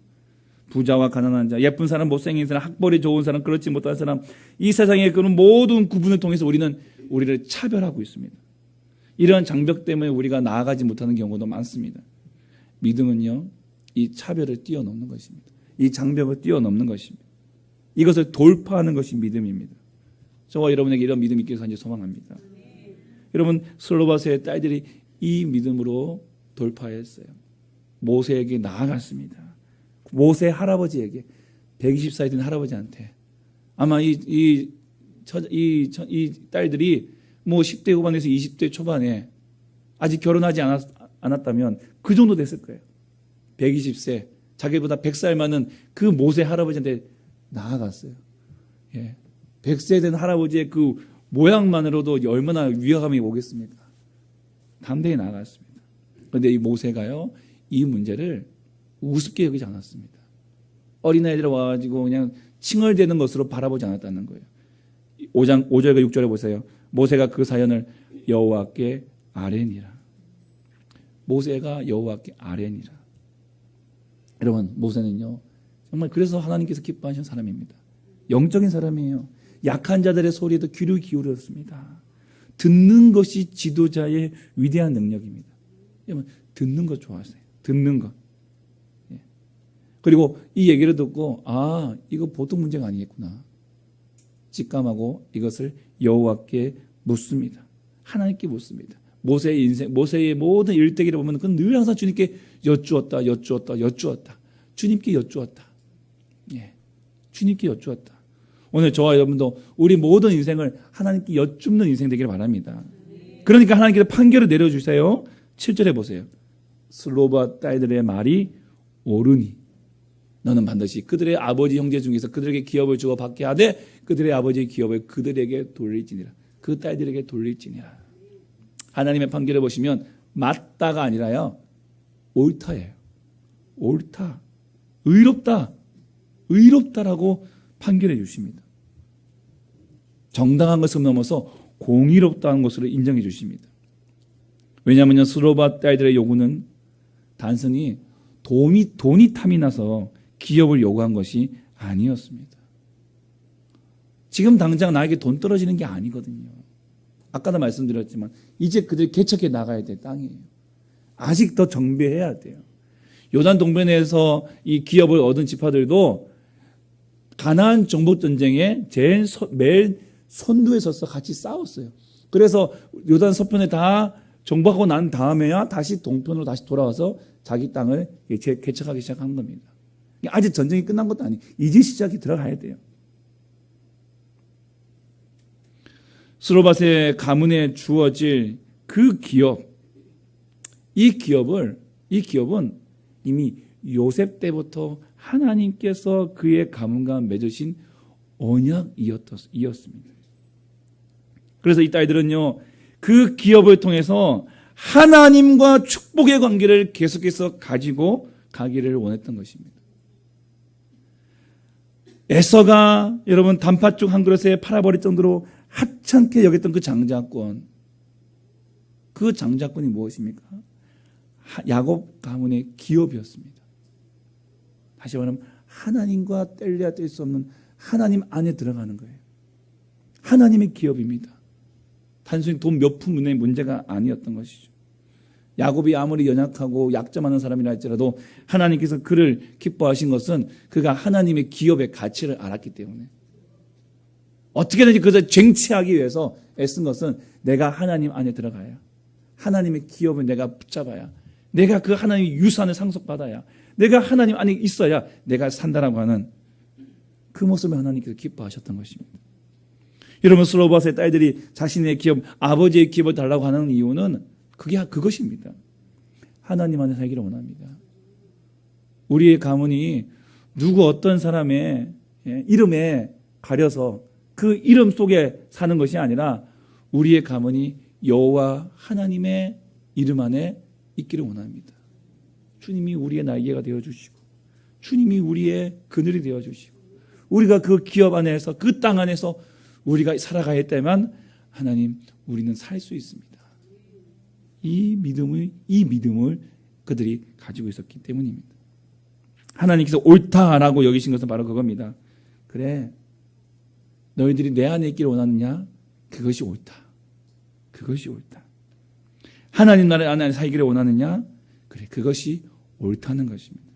S4: 부자와 가난한 자, 예쁜 사람, 못생긴 사람, 학벌이 좋은 사람, 그렇지 못한 사람, 이 세상의 그런 모든 구분을 통해서 우리를 차별하고 있습니다. 이런 장벽 때문에 우리가 나아가지 못하는 경우도 많습니다. 믿음은요, 이 차별을 뛰어넘는 것입니다. 이 장벽을 뛰어넘는 것입니다. 이것을 돌파하는 것이 믿음입니다. 저와 여러분에게 이런 믿음이 있기를 간절히 소망합니다. 여러분, 스로밧의 딸들이 이 믿음으로 돌파했어요. 모세에게 나아갔습니다. 모세 할아버지에게, 120살 된 할아버지한테, 아마 이 딸들이 뭐 10대 후반에서 20대 초반에 아직 결혼하지 않았다면 그 정도 됐을 거예요. 120세, 자기보다 100살 많은 그 모세 할아버지한테 나아갔어요. 예. 100세 된 할아버지의 그 모양만으로도 얼마나 위화감이 오겠습니까? 담대히 나아갔습니다. 그런데 이 모세가요, 이 문제를 우습게 여기지 않았습니다. 어린아이들 와가지고 그냥 칭얼대는 것으로 바라보지 않았다는 거예요. 5절과 6절에 보세요. 모세가 그 사연을 여호와께 아뢰니라. 모세가 여호와께 아뢰니라. 여러분, 모세는요, 정말 그래서 하나님께서 기뻐하시는 사람입니다. 영적인 사람이에요. 약한 자들의 소리에도 귀를 기울였습니다. 듣는 것이 지도자의 위대한 능력입니다. 여러분, 듣는 것 좋아하세요. 듣는 것. 예. 그리고 이 얘기를 듣고, 아, 이거 보통 문제가 아니겠구나. 직감하고 이것을 여호와께 묻습니다. 하나님께 묻습니다. 모세의 인생, 모세의 모든 일대기를 보면 그건 늘 항상 주님께 여쭈었다. 주님께 여쭈었다. 예. 주님께 여쭈었다. 오늘 저와 여러분도 우리 모든 인생을 하나님께 여쭙는 인생 되기를 바랍니다. 그러니까 하나님께서 판결을 내려주세요. 7절에 보세요. 스로밧 딸들의 말이 오르니 너는 반드시 그들의 아버지 형제 중에서 그들에게 기업을 주어 받게 하되 그들의 아버지의 기업을 그들에게 돌릴지니라. 그 딸들에게 돌릴지니라. 하나님의 판결을 보시면 맞다가 아니라요, 옳다예요. 옳다, 의롭다, 의롭다라고 판결해 주십니다. 정당한 것을 넘어서 공의롭다는 것으로 인정해 주십니다. 왜냐하면 스로바 딸들의 요구는 단순히 돈이 탐이 나서 기업을 요구한 것이 아니었습니다. 지금 당장 나에게 돈 떨어지는 게 아니거든요. 아까도 말씀드렸지만 이제 그들이 개척해 나가야 될 땅이에요. 아직 더 정비해야 돼요. 요단 동편에서 이 기업을 얻은 지파들도 가나안 정복 전쟁에 제일 매일 선두에 서서 같이 싸웠어요. 그래서 요단 서편에 다 정복하고 난 다음에야 다시 동편으로 다시 돌아와서 자기 땅을 개척하기 시작한 겁니다. 아직 전쟁이 끝난 것도 아니에요. 이제 시작이 들어가야 돼요. 스로밧의 가문에 주어질 그 기업, 이 기업은 이미 요셉 때부터 하나님께서 그의 가문과 맺으신 언약이었습니다. 그래서 이 딸들은요, 그 기업을 통해서 하나님과 축복의 관계를 계속해서 가지고 가기를 원했던 것입니다. 에서가 여러분 단팥죽 한 그릇에 팔아버릴 정도로 하찮게 여겼던 그 장자권이 무엇입니까? 야곱 가문의 기업이었습니다. 다시 말하면 하나님과 뗄래야 뗄 수 없는 하나님 안에 들어가는 거예요. 하나님의 기업입니다. 단순히 돈 몇 푼의 문제가 아니었던 것이죠. 야곱이 아무리 연약하고 약점하는 사람이라 할지라도 하나님께서 그를 기뻐하신 것은 그가 하나님의 기업의 가치를 알았기 때문에 어떻게든지 그것을 쟁취하기 위해서 애쓴 것은 내가 하나님 안에 들어가야, 하나님의 기업을 내가 붙잡아야, 내가 그 하나님의 유산을 상속받아야, 내가 하나님 안에 있어야 내가 산다라고 하는 그 모습을 하나님께서 기뻐하셨던 것입니다. 여러분, 스로밧의 딸들이 자신의 기업, 아버지의 기업을 달라고 하는 이유는 그것입니다. 하나님 안에 살기를 원합니다. 우리의 가문이 누구 어떤 사람의 이름에 가려서 그 이름 속에 사는 것이 아니라 우리의 가문이 여호와 하나님의 이름 안에 있기를 원합니다. 주님이 우리의 날개가 되어주시고 주님이 우리의 그늘이 되어주시고 우리가 그 기업 안에서 그 땅 안에서 우리가 살아가야 했다면 하나님, 우리는 살 수 있습니다. 이 믿음을 그들이 가지고 있었기 때문입니다. 하나님께서 옳다라고 여기신 것은 바로 그겁니다. 그래, 너희들이 내 안에 있기를 원하느냐? 그것이 옳다. 그것이 옳다. 하나님 나라 안에 살기를 원하느냐? 그래, 그것이 옳다는 것입니다.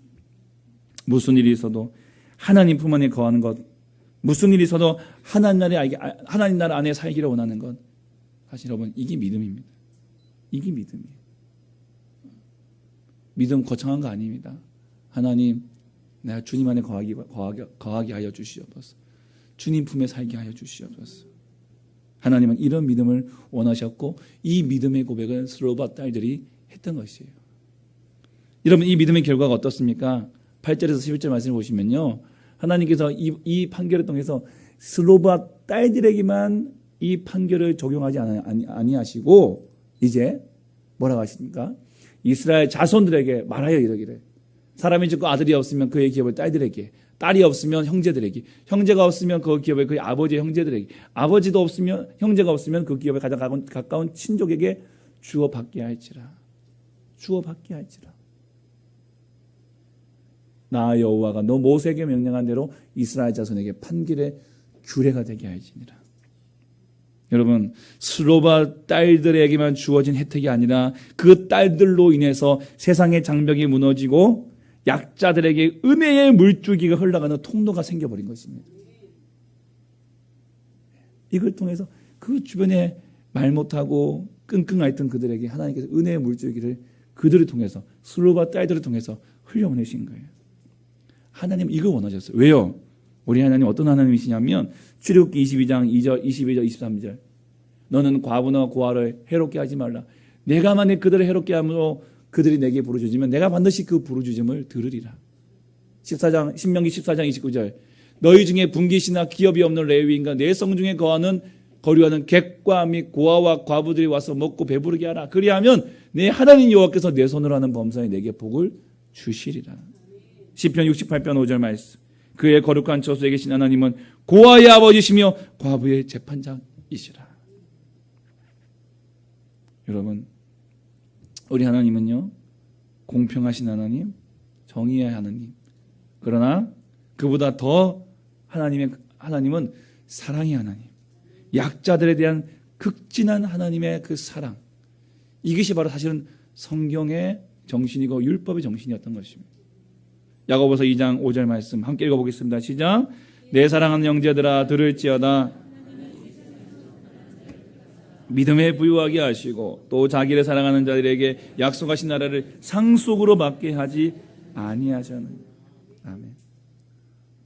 S4: 무슨 일이 있어도 하나님 품 안에 거하는 것, 무슨 일이 있어도 하나님 나라 안에 살기를 원하는 것, 사실 여러분, 이게 믿음입니다. 이게 믿음이에요. 믿음 거창한 거 아닙니다. 하나님, 내가 주님 안에 거하게 하여 주시옵소서. 주님 품에 살게 하여 주시옵소서. 하나님은 이런 믿음을 원하셨고 이 믿음의 고백을 스로밧 딸들이 했던 것이에요. 여러분, 이 믿음의 결과가 어떻습니까? 8절에서 11절 말씀을 보시면요, 하나님께서 이 판결을 통해서 스로밧 딸들에게만 이 판결을 적용하지 아니하시고 이제 뭐라고 하십니까? 이스라엘 자손들에게 말하여 이르기를, 사람이 죽고 아들이 없으면 그의 기업을 딸들에게, 딸이 없으면 형제들에게, 형제가 없으면 그 기업을 그의 아버지의 형제들에게, 아버지도 없으면, 형제가 없으면 그 기업을 가장 가까운 친족에게 주어 받게 할지라. 주어 받게 할지라. 나 여호와가 너 모세에게 명령한 대로 이스라엘 자손에게 판결의 규례가 되게 할지니라. 여러분, 스로밧 딸들에게만 주어진 혜택이 아니라 그 딸들로 인해서 세상의 장벽이 무너지고 약자들에게 은혜의 물줄기가 흘러가는 통로가 생겨버린 것입니다. 이걸 통해서 그 주변에 말 못하고 끙끙 앓던 그들에게 하나님께서 은혜의 물줄기를 그들을 통해서, 스로밧 딸들을 통해서 흘려보내신 거예요. 하나님 이걸 원하셨어요. 왜요? 우리 하나님 어떤 하나님이시냐면 출애굽기 22장 2절, 22절, 23절, 너는 과부나 고아를 해롭게 하지 말라. 내가 만약 그들을 해롭게 함으로 그들이 내게 부르짖으면 내가 반드시 그 부르짖음을 들으리라. 신명기 14장 29절. 너희 중에 분깃이나 기업이 없는 레위인과 내 성중에 거류하는 객과 및 고아와 과부들이 와서 먹고 배부르게 하라. 그리하면 내 하나님 여호와께서 내 손으로 하는 범사에 내게 복을 주시리라. 시편 68편 5절 말씀. 그의 거룩한 처소에 계신 하나님은 고아의 아버지시며 과부의 재판장이시라. 여러분, 우리 하나님은요, 공평하신 하나님, 정의의 하나님. 그러나 그보다 더 하나님은 사랑의 하나님. 약자들에 대한 극진한 하나님의 그 사랑. 이것이 바로 사실은 성경의 정신이고 율법의 정신이었던 것입니다. 야고보서 2장 5절 말씀 함께 읽어보겠습니다. 시작. 내 사랑하는 형제들아 들을지어다. 믿음에 부유하게 하시고 또 자기를 사랑하는 자들에게 약속하신 나라를 상속으로 받게 하지 아니하셨느냐. 아멘.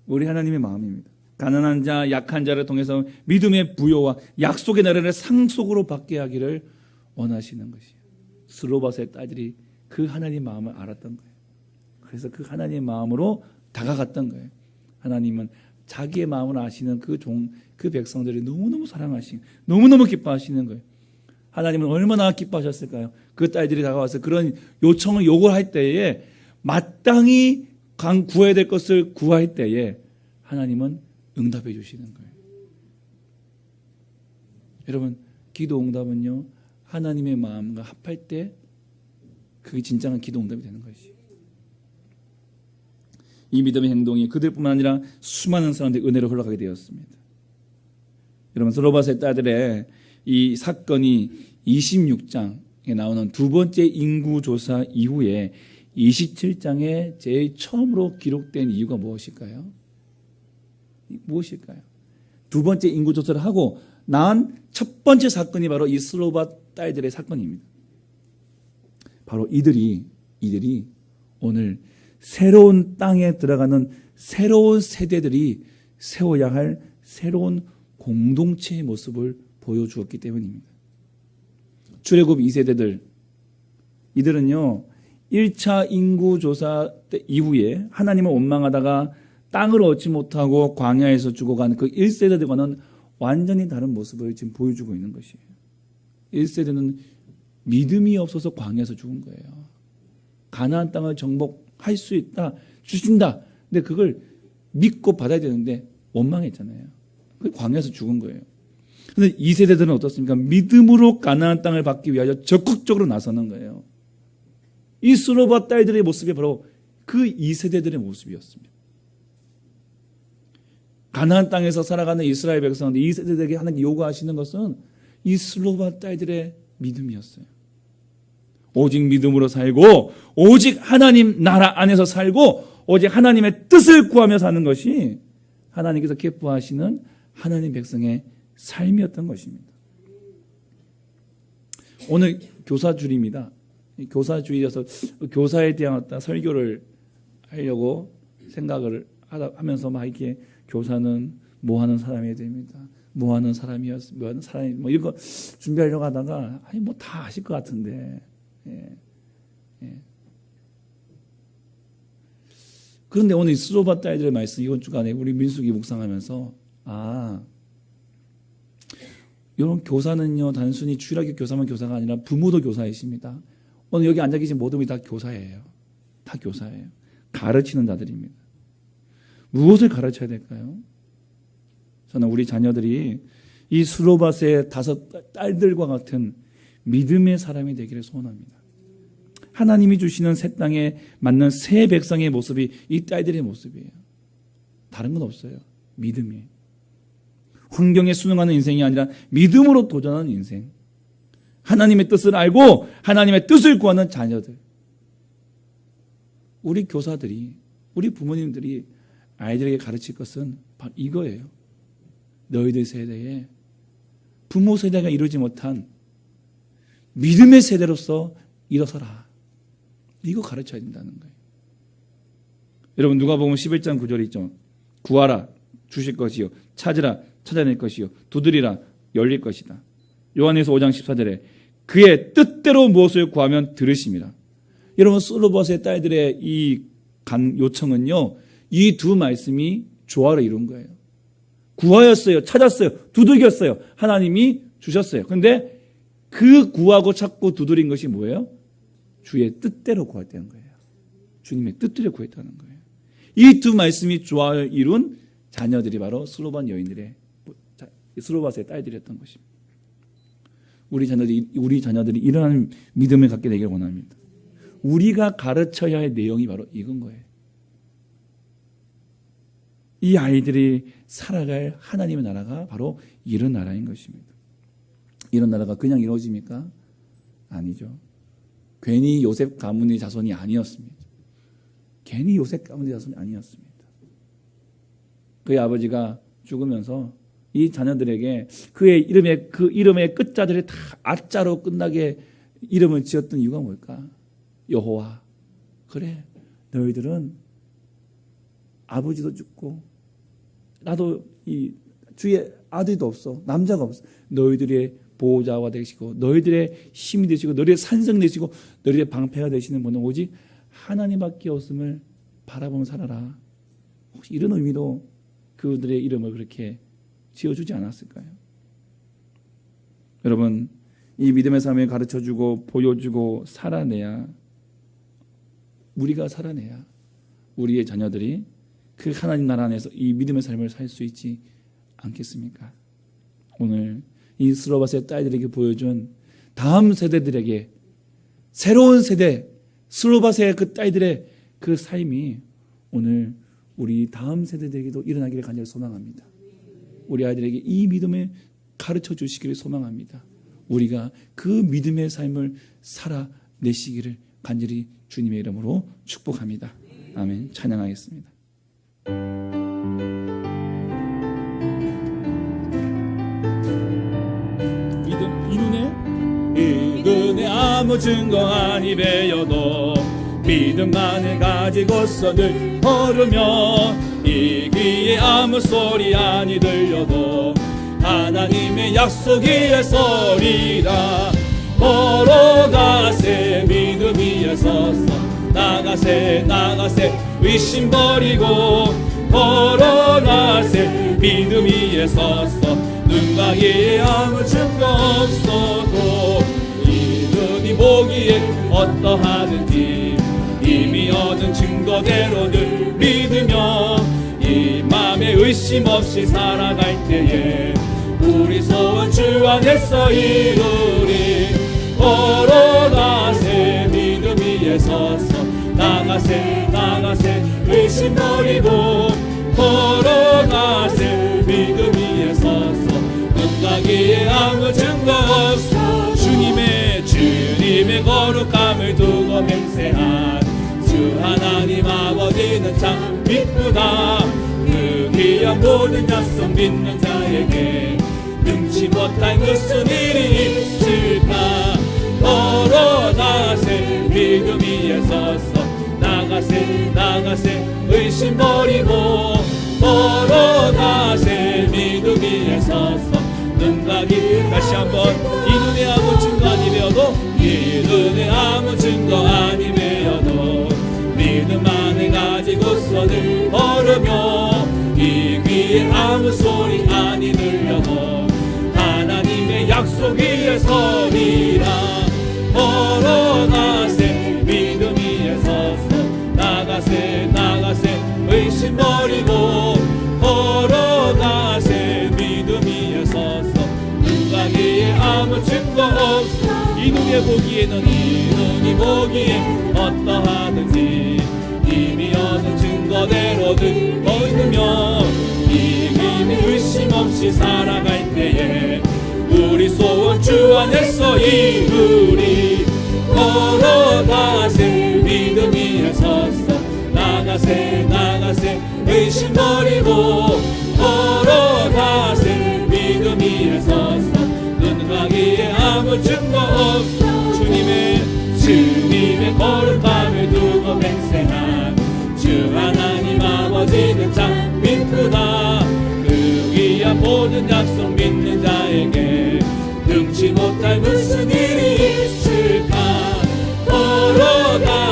S4: 우리 하나님의 마음입니다. 가난한 자, 약한 자를 통해서 믿음의 부요와 약속의 나라를 상속으로 받게 하기를 원하시는 것이에요. 스로바스의 딸들이 그 하나님의 마음을 알았던 거예요. 그래서 그 하나님의 마음으로 다가갔던 거예요. 하나님은 자기의 마음을 아시는 그 백성들이 너무너무 사랑하시고 너무너무 기뻐하시는 거예요. 하나님은 얼마나 기뻐하셨을까요? 그 딸들이 다가와서 그런 요청을 할 때에 마땅히 구해야 될 것을 구할 때에 하나님은 응답해 주시는 거예요. 여러분, 기도 응답은요, 하나님의 마음과 합할 때 그게 진정한 기도 응답이 되는 것이에요. 이 믿음의 행동이 그들뿐만 아니라 수많은 사람들의 은혜로 흘러가게 되었습니다. 여러분, 스로바스의 딸들의 이 사건이 26장에 나오는 두 번째 인구조사 이후에 27장에 제일 처음으로 기록된 이유가 무엇일까요? 무엇일까요? 두 번째 인구조사를 하고 난 첫 번째 사건이 바로 이 스로바 딸들의 사건입니다. 바로 이들이 오늘 새로운 땅에 들어가는 새로운 세대들이 세워야 할 새로운 공동체의 모습을 보여주었기 때문입니다. 출애굽 2세대들, 이들은요 1차 인구조사 이후에 하나님을 원망하다가 땅을 얻지 못하고 광야에서 죽어간 그 1세대들과는 완전히 다른 모습을 지금 보여주고 있는 것이에요. 1세대는 믿음이 없어서 광야에서 죽은 거예요. 가나안 땅을 정복할 수 있다, 주신다. 근데 그걸 믿고 받아야 되는데 원망했잖아요. 광야에서 죽은 거예요. 그런데 2세대들은 어떻습니까? 믿음으로 가나안 땅을 받기 위하여 적극적으로 나서는 거예요. 이 스로바 딸들의 모습이 바로 그 2세대들의 모습이었습니다. 가나안 땅에서 살아가는 이스라엘 백성들 2세대들에게 하나님 요구하시는 것은 이 스로바 딸들의 믿음이었어요. 오직 믿음으로 살고 오직 하나님 나라 안에서 살고 오직 하나님의 뜻을 구하며 사는 것이 하나님께서 기뻐하시는 하나님 백성의 삶이었던 것입니다. 오늘 교사주일입니다. 교사주일이어서 교사에 대한 어떤 설교를 하려고 생각을 하면서 막 이렇게 교사는 뭐 하는 사람이 됩니다. 뭐 하는 사람이었어. 뭐 하는 사람이 뭐 이거 준비하려고 하다가 아니 뭐 다 아실 것 같은데. 예. 그런데 오늘 스로바 딸들의 말씀 이번 주간에 우리 민숙이 묵상하면서 이런 교사는요 단순히 주일학교 교사만 교사가 아니라 부모도 교사이십니다. 오늘 여기 앉아 계신 모든 분이 다 교사예요. 다 교사예요. 가르치는 자들입니다. 무엇을 가르쳐야 될까요? 저는 우리 자녀들이 이 스로바스의 5 딸들과 같은 믿음의 사람이 되기를 소원합니다. 하나님이 주시는 새 땅에 맞는 새 백성의 모습이 이 딸들의 모습이에요. 다른 건 없어요. 믿음이에요. 환경에 순응하는 인생이 아니라 믿음으로 도전하는 인생. 하나님의 뜻을 알고 하나님의 뜻을 구하는 자녀들. 우리 교사들이, 우리 부모님들이 아이들에게 가르칠 것은 바로 이거예요. 너희들 세대에 부모 세대가 이루지 못한 믿음의 세대로서 일어서라. 이거 가르쳐야 된다는 거예요. 여러분 누가복음 11장 9절이 있죠. 구하라 주실 것이요 찾으라 찾아낼 것이요 두드리라 열릴 것이다. 요한에서 5장 14절에 그의 뜻대로 무엇을 구하면 들으심이라. 여러분 슬로바스의 딸들의 이 요청은요, 이 두 말씀이 조화를 이룬 거예요. 구하였어요. 찾았어요. 두들겼어요. 하나님이 주셨어요. 그런데 그 구하고 찾고 두드린 것이 뭐예요? 주의 뜻대로 구했다는 거예요. 주님의 뜻대로 구했다는 거예요. 이 두 말씀이 조화를 이룬 자녀들이 바로 슬로바스 딸들이었던 것입니다. 우리 자녀들이 이러한 믿음을 갖게 되길 원합니다. 우리가 가르쳐야 할 내용이 바로 이건 거예요. 이 아이들이 살아갈 하나님의 나라가 바로 이런 나라인 것입니다. 이런 나라가 그냥 이루어집니까? 아니죠. 괜히 요셉 가문의 자손이 아니었습니다. 괜히 요셉 가문의 자손이 아니었습니다. 그의 아버지가 죽으면서 이 자녀들에게 그 이름의 끝자들이 다 아자로 끝나게 이름을 지었던 이유가 뭘까? 여호와. 그래, 너희들은 아버지도 죽고 나도 이 주의 아들도 없어, 남자가 없어. 너희들의 보호자가 되시고 너희들의 힘이 되시고 너희들의 산성 되시고 너희들의 방패가 되시는 분은 오직 하나님밖에 없음을 바라보며 살아라. 혹시 이런 의미로 그들의 이름을 그렇게 지어주지 않았을까요? 여러분, 이 믿음의 삶을 가르쳐주고 보여주고 살아내야, 우리가 살아내야 우리의 자녀들이 그 하나님 나라 안에서 이 믿음의 삶을 살 수 있지 않겠습니까? 오늘 이 슬로바스의 딸들에게 보여준 다음 세대들에게, 새로운 세대 슬로바스의 그 딸들의 그 삶이 오늘 우리 다음 세대들에게도 일어나기를 간절히 소망합니다. 우리 아이들에게 이 믿음을 가르쳐 주시기를 소망합니다. 우리가 그 믿음의 삶을 살아내시기를 간절히 주님의 이름으로 축복합니다. 아멘. 찬양하겠습니다.
S2: 믿음 이 눈에 아무 증거 아니 배여도 믿음만을 가지고서 늘 걸으며 이 귀에 아무 소리 아니 들려도 하나님의 약속 위에 서리라. 걸어가세 믿음 위에 서서 나가세 의심 버리고 걸어가세 믿음 위에 서서 눈과 귀에 아무 증거 없어도 이 눈이 보기에 어떠하든지 이미 얻은 증거대로 늘 믿으며 이 맘에 의심 없이 살아갈 때에 우리 소원 주 안에서 이루리. 걸어가세 믿음 위에 서서 나가세 의심 버리고 걸어가세 믿음 위에 서서 눈과 귀에 아무 증거 없어 주님의 거룩함을 두고 맹세한 주 하나님 아버지는 참 기쁘다. 그 귀한 모든 약속 믿는 자에게 능치 못할 무슨 일이 있을까. 걸어가세 믿음 위에 서서 나가세 의심 버리고 걸어가세 믿음 위에 서서 눈과 귀 다시 한번 이 눈에 아무 증거 아니 배어도 이 눈에 아무 증거 아니 배어도 믿음만을 가지고서 늘 걸으며 이 귀에 아무 소리 아니 들려도 하나님의 약속 위에 서리라. 걸어가세 믿음 위에 서서 나가세 의심 버리고 걸어가세 믿음 위에 서서 눈과 귀에 아무 증거 없어 이 눈이 보기에 어떠하든지 이미 얻은 증거대로 늘 믿으며 이 믿음 의심 없이 살아갈 때에 우리 소원 주 안에서 이루리. 걸어가세 믿음 위에 서서 나가세 의심 버리고 걸어가세 믿음 위에 서서 눈과 귀에 아무 증거 없어 주님의 거룩함을 두고 맹세한 주 하나님 아버지는 참 기쁘다. 그 귀한 모든 약속 믿는 자에게 능치 못할 무슨 일이 있을까. 걸어가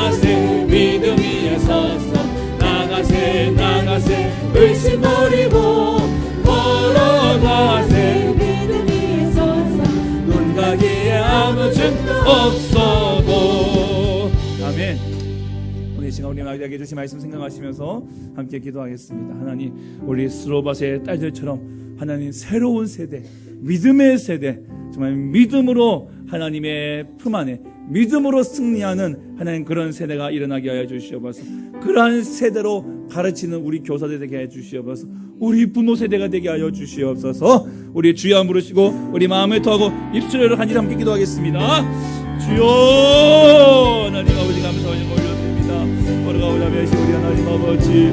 S4: 우리 나에게 주신 말씀 생각하시면서 함께 기도하겠습니다. 하나님, 우리 스로바스의 딸들처럼 하나님 새로운 세대, 믿음의 세대, 정말 믿음으로 하나님의 품 안에 믿음으로 승리하는 하나님 그런 세대가 일어나게 하여 주시옵소서. 그러한 세대로 가르치는 우리 교사들 되게 해 주시옵소서. 우리 부모 세대가 되게 하여 주시옵소서. 우리 주여 한번 부르시고 우리 마음을 토하고 입술로 간절히 함께 기도하겠습니다. 주여, 하나님 아버지 감사하며 올려드립니다. 걸어가오자 하시 우리 하나님 아버지,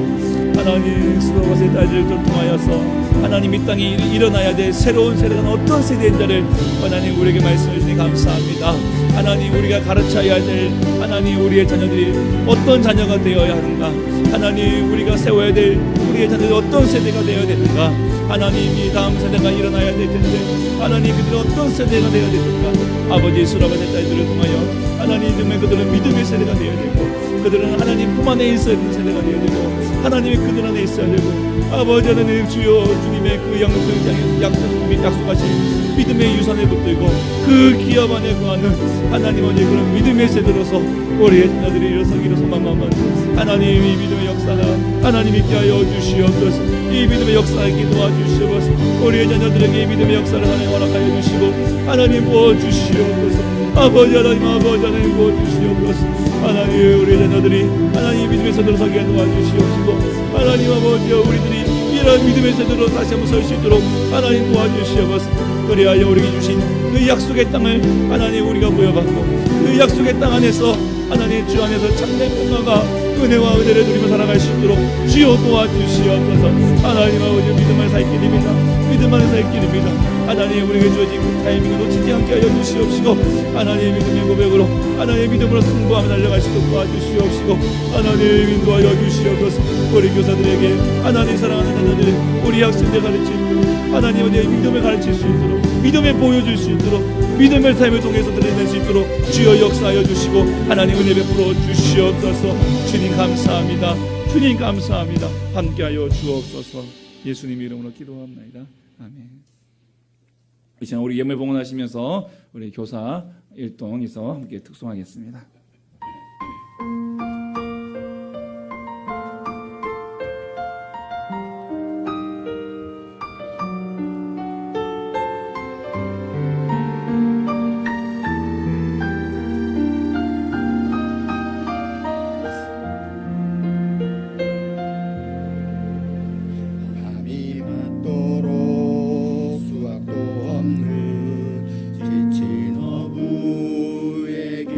S4: 하나님 스로바스의 딸들을 통하여서 하나님 이 땅에 일어나야 될 새로운 세대가 어떤 세대인지를 하나님 우리에게 말씀해 주시니 감사합니다. 하나님 우리가 가르쳐야 될 하나님 우리의 자녀들이 어떤 자녀가 되어야 하는가, 하나님 우리가 세워야 될 우리의 자녀들이 어떤 세대가 되어야 되는가, 하나님 이 다음 세대가 일어나야 될 텐데 하나님 그들은 어떤 세대가 되어야 되는가. 아버지 스로바스의 딸들을 통하여 하나님 정말 그들은 믿음의 세대가 되어야 되고, 그들은 하나님 품 안에 있어야 되는 세대가 되어야 되고, 하나님이 그들 안에 있어야 되고, 아버지 하나님 주여 주님의 그 약속하신 믿음의 유산을 붙들고 그 기업 안에 거하는 하나님 어제 그런 믿음의 세대로서 우리의 자녀들이 일어서기를 소망하는 하나님 이 믿음의 역사가 하나님 있게 하여 주시옵소서. 이 믿음의 역사에 도와주시옵소서. 우리의 자녀들에게 이 믿음의 역사를 하나님 허락하여 주시고 하나님 부어주시옵소서. 아버지 하나님 부어주시옵소서. 하나님 우리의 자녀들이 하나님 믿음의 세대로 서게 도와주시옵시고, 하나님 아버지 우리들이 이런 믿음의 세대로 다시 한번 설 수 있도록 하나님 도와주시옵소서. 그리하여 우리에게 주신 그 약속의 땅을 하나님 우리가 부여받고 그 약속의 땅 안에서 하나님 주 안에서 참된 평화가 은혜와 은혜를 누리며 살아갈 수 있도록 주여 도와주시옵소서. 하나님 아버지 믿음을 살 길입니다. 믿음 안에 살 길입니다. 하나님 우리에게 주어진 그 타이밍을 놓치지 않게 하여 주시옵시고, 하나님 믿음의 고백으로 하나님 믿음으로 승부하며 달려갈 수 있도록 도와주시옵시고, 하나님 인도하여 주시옵소서. 우리 교사들에게 하나님 사랑하는 자녀들 우리 학생들 가르칠 하나님 어제 믿음을 가르칠 수 있도록, 믿음을 보여줄 수 있도록, 믿음의 삶을 통해서 드러낼 수 있도록 주여 역사하여 주시고 하나님 은혜 베풀어 주시옵소서. 주님 감사합니다. 주님 감사합니다. 함께하여 주옵소서. 예수님 이름으로 기도합니다. 아멘. 이 시간 우리 예물 봉헌하시면서 우리 교사 일동에서 함께 특송하겠습니다.
S5: 수확도 없는 지친 어부에게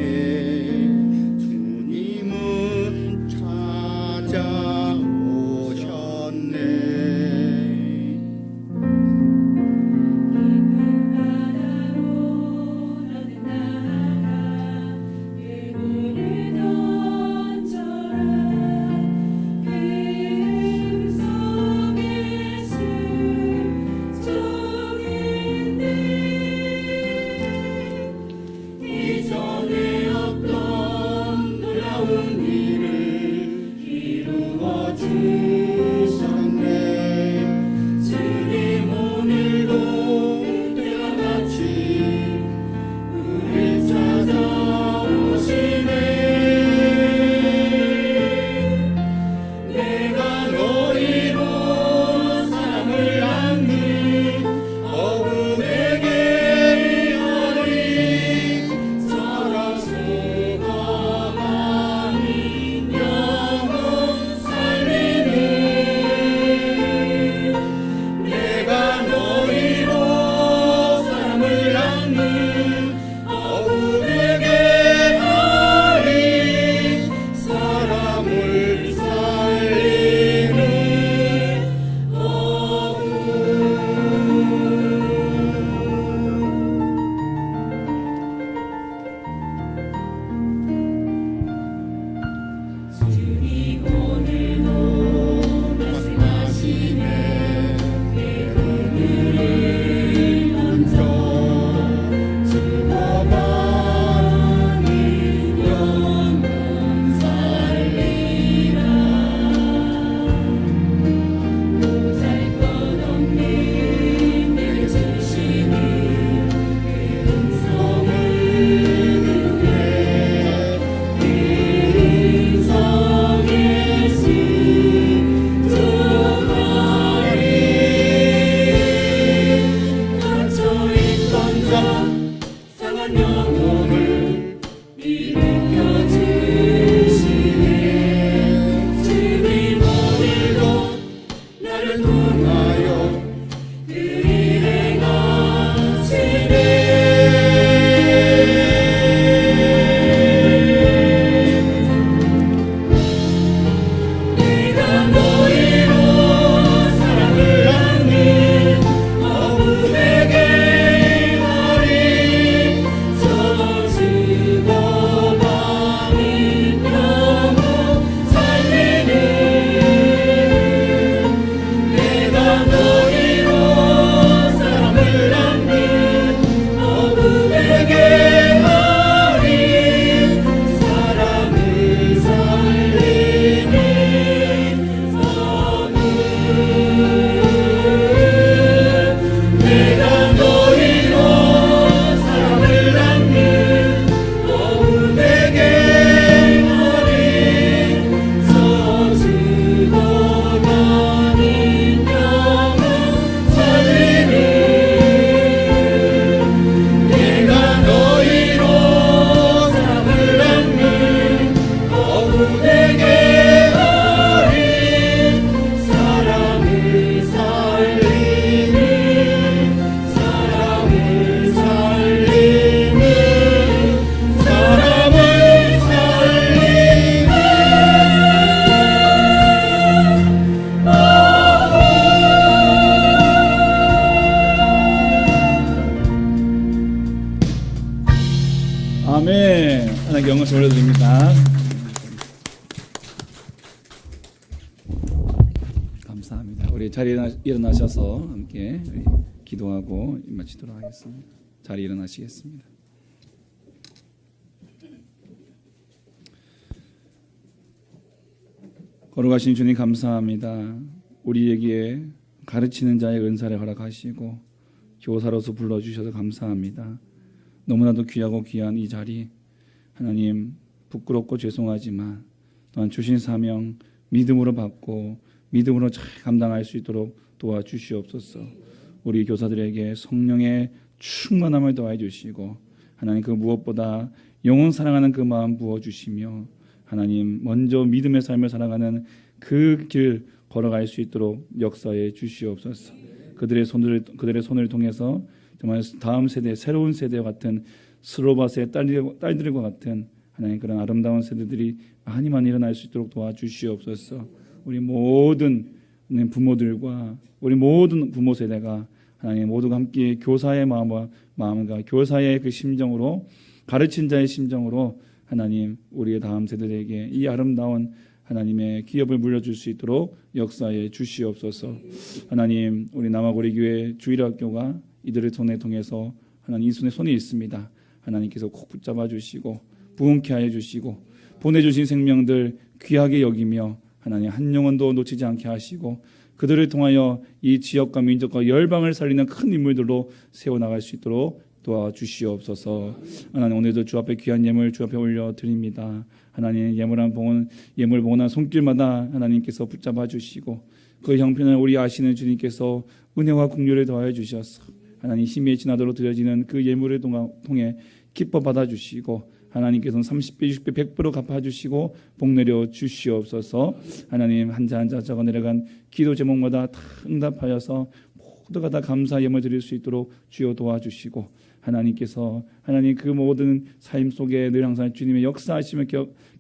S4: 영어서 올려드립니다. 감사합니다. 우리 자리에 일어나셔서 함께 기도하고 마치도록 하겠습니다. 자리에 일어나시겠습니다. 거룩하신 주님 감사합니다. 우리에게 가르치는 자의 은사를 허락하시고 교사로서 불러주셔서 감사합니다. 너무나도 귀하고 귀한 이 자리, 하나님 부끄럽고 죄송하지만 또한 주신 사명 믿음으로 받고 믿음으로 잘 감당할 수 있도록 도와주시옵소서. 우리 교사들에게 성령의 충만함을 더해 주시고 하나님 그 무엇보다 영혼 사랑하는 그 마음 부어주시며 하나님 먼저 믿음의 삶을 살아가는 그 길 걸어갈 수 있도록 역사해 주시옵소서. 그들의 손을 통해서 정말 다음 세대, 새로운 세대와 같은 스로바스의 딸들과 같은 하나님 그런 아름다운 세대들이 많이 일어날 수 있도록 도와주시옵소서. 우리 모든 부모들과 우리 모든 부모 세대가 하나님 모두가 함께 교사의 마음과 교사의 그 심정으로 가르친 자의 심정으로 하나님 우리의 다음 세대들에게 이 아름다운 하나님의 기업을 물려줄 수 있도록 역사해 주시옵소서. 하나님 우리 남아고리 교회 주일학교가 이들의 손에 통해서 하나님 이 손에 있습니다. 하나님께서 꼭 붙잡아 주시고 부흥케 하여 주시고 보내주신 생명들 귀하게 여기며 하나님 한 영혼도 놓치지 않게 하시고 그들을 통하여 이 지역과 민족과 열방을 살리는 큰 인물들로 세워나갈 수 있도록 도와주시옵소서. 하나님 오늘도 주 앞에 귀한 예물 주 앞에 올려드립니다. 하나님 예물 봉헌한 손길마다 하나님께서 붙잡아 주시고 그 형편을 우리 아시는 주님께서 은혜와 긍휼을 더하여 주셔서 하나님 힘이 지나도록 드려지는 그 예물을 통해 기뻐 받아주시고 하나님께서는 30배, 60배, 100배로 갚아주시고 복내려 주시옵소서. 하나님 한 자 한 자 적어 내려간 기도 제목마다 다 응답하여서 모두가 다 감사 예물 드릴 수 있도록 주여 도와주시고 하나님께서 하나님 그 모든 삶 속에 늘 항상 주님의 역사하심을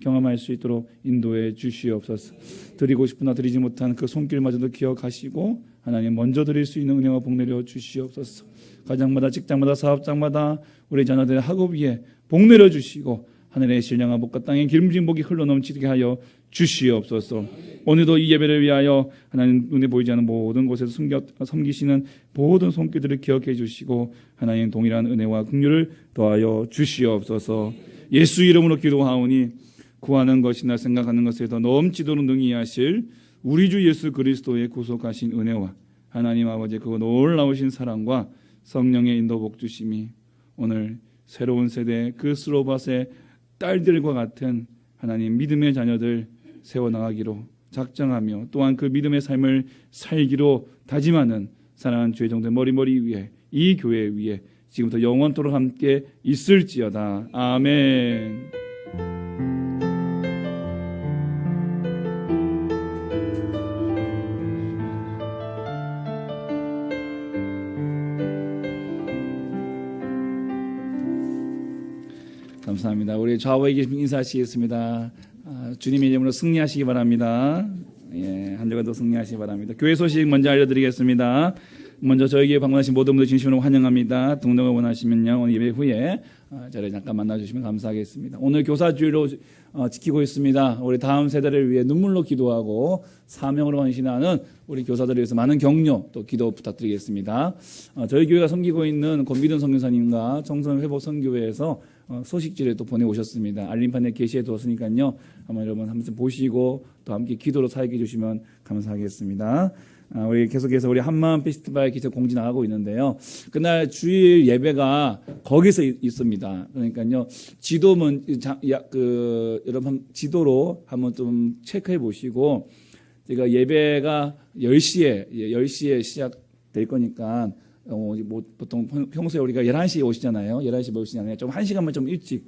S4: 경험할 수 있도록 인도해 주시옵소서. 드리고 싶으나 드리지 못한 그 손길마저도 기억하시고 하나님 먼저 드릴 수 있는 은혜와 복내려 주시옵소서. 가정마다 직장마다 사업장마다 우리 자녀들의 학업 위에 복내려 주시고 하늘의 신령한 복과 땅의 기름진 복이 흘러넘치게 하여 주시옵소서. 오늘도 이 예배를 위하여 하나님 눈에 보이지 않는 모든 곳에서 섬기시는 모든 손길들을 기억해 주시고 하나님 동일한 은혜와 긍휼을 더하여 주시옵소서. 예수 이름으로 기도하오니 구하는 것이나 생각하는 것에 더 넘치도록 능히 하실 우리 주 예수 그리스도의 구속하신 은혜와 하나님 아버지의 그 놀라우신 사랑과 성령의 인도 복주심이 오늘 새로운 세대 그 스로밧의 딸들과 같은 하나님 믿음의 자녀들 세워나가기로 작정하며 또한 그 믿음의 삶을 살기로 다짐하는 사랑하는 주의 종들 머리 위에 이 교회 위에 지금부터 영원토록 함께 있을지어다. 아멘. 감사합니다. 우리 좌우에 계신 인사하시겠습니다. 주님의 이름으로 승리하시기 바랍니다. 예, 한 주간도 승리하시기 바랍니다. 교회 소식 먼저 알려드리겠습니다. 먼저 저에게 방문하신 모든 분들 진심으로 환영합니다. 등록을 원하시면요 오늘 예배 후에 저를 잠깐 만나주시면 감사하겠습니다. 오늘 교사주일로 지키고 있습니다. 우리 다음 세대를 위해 눈물로 기도하고 사명으로 헌신하는 우리 교사들을 위해서 많은 격려 또 기도 부탁드리겠습니다. 저희 교회가 섬기고 있는 권미든 선교사님과 청소년 회복 선교회에서 소식지를 또 보내오셨습니다. 알림판에 게시해 두었으니까요. 한번 여러분 한번 보시고 또 함께 기도로 사역해 주시면 감사하겠습니다. 우리 계속해서 우리 한마음 페스티벌 기적 공지 나가고 있는데요. 그날 주일 예배가 거기서 있습니다. 그러니까요. 지도면 여러분 지도로 한번 좀 체크해 보시고 제가 예배가 10시에 시작될 거니까 보통 평소에 우리가 11시에 오시잖아요. 11시에 오시잖아요. 좀 1시간만 좀 일찍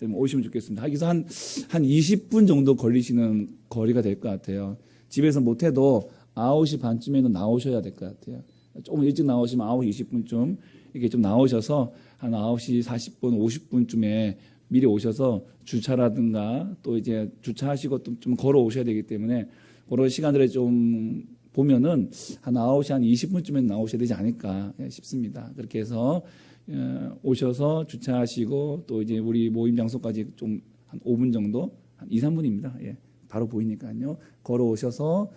S4: 좀 오시면 좋겠습니다. 하기서 한 20분 정도 걸리시는 거리가 될 것 같아요. 집에서 못해도 9시 반쯤에는 나오셔야 될 것 같아요. 조금 일찍 나오시면 9시 20분쯤 이렇게 좀 나오셔서 한 9시 40분, 50분쯤에 미리 오셔서 주차라든가 또 이제 주차하시고 좀 걸어 오셔야 되기 때문에 그런 시간들에 좀 보면은 한 9시 한 20분쯤엔 나오셔야 되지 않을까 싶습니다. 그렇게 해서 오셔서 주차하시고 또 이제 우리 모임 장소까지 좀 한 5분 정도, 한 2, 3분입니다. 예, 바로 보이니까요. 걸어오셔서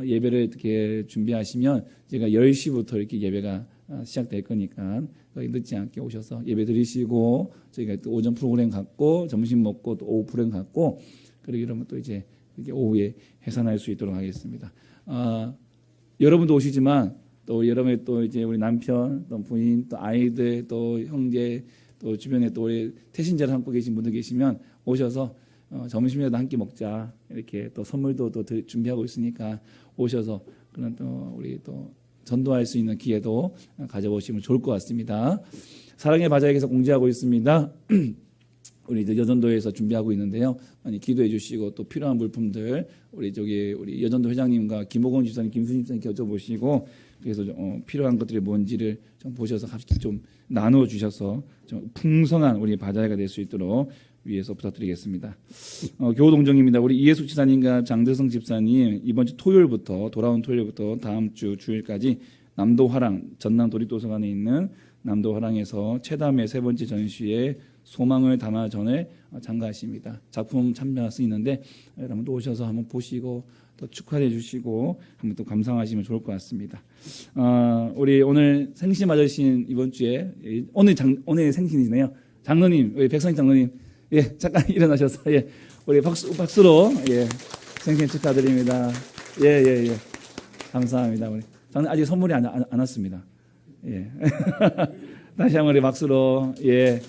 S4: 예배를 이렇게 준비하시면 제가 10시부터 이렇게 예배가 시작될 거니까 늦지 않게 오셔서 예배 드리시고 저희가 또 오전 프로그램 갖고 점심 먹고 또 오후 프로그램 갖고 그리고 이러면 또 이제 이렇게 오후에 해산할 수 있도록 하겠습니다. 여러분도 오시지만 또 여러분의 또 이제 우리 남편, 또 부인, 또 아이들, 또 형제, 또 주변에 또 우리 태신자를 함께 계신 분들 계시면 오셔서 점심이라도 함께 먹자 이렇게 또 선물도 또 준비하고 있으니까 오셔서 그런 또 우리 또 전도할 수 있는 기회도 가져보시면 좋을 것 같습니다. 사랑의 바자에 계속 공지하고 있습니다. 우리 여전도에서 준비하고 있는데요. 많이 기도해 주시고 또 필요한 물품들 우리 여전도 회장님과 김호건 집사님, 김순희 집사님께 여쭤보시고 그래서 필요한 것들이 뭔지를 좀 보셔서 같이 좀 나누어 주셔서 좀 풍성한 우리 바자회가 될 수 있도록 위해서 부탁드리겠습니다. 교우동정입니다. 우리 이예숙 집사님과 장대성 집사님 이번 주 토요일부터 돌아온 토요일부터 다음 주 주일까지 남도화랑 전남 도립도서관에 있는 남도화랑에서 최담의 3번째 전시회 소망을 담아 전에 참가하십니다. 작품 참여할 수 있는데 여러분도 오셔서 한번 보시고 또 축하해 주시고 한번 또 감상하시면 좋을 것 같습니다. 우리 오늘 생신 맞으신 이번 주에 오늘 생신이네요. 장로님, 우리 백선희 장로님, 예, 잠깐 일어나셔서 예, 우리 박수로 예, 생신 축하드립니다. 예. 감사합니다. 우리 장로님 아직 선물이 안 왔습니다. 예. 다시 한번 우리 박수로 예.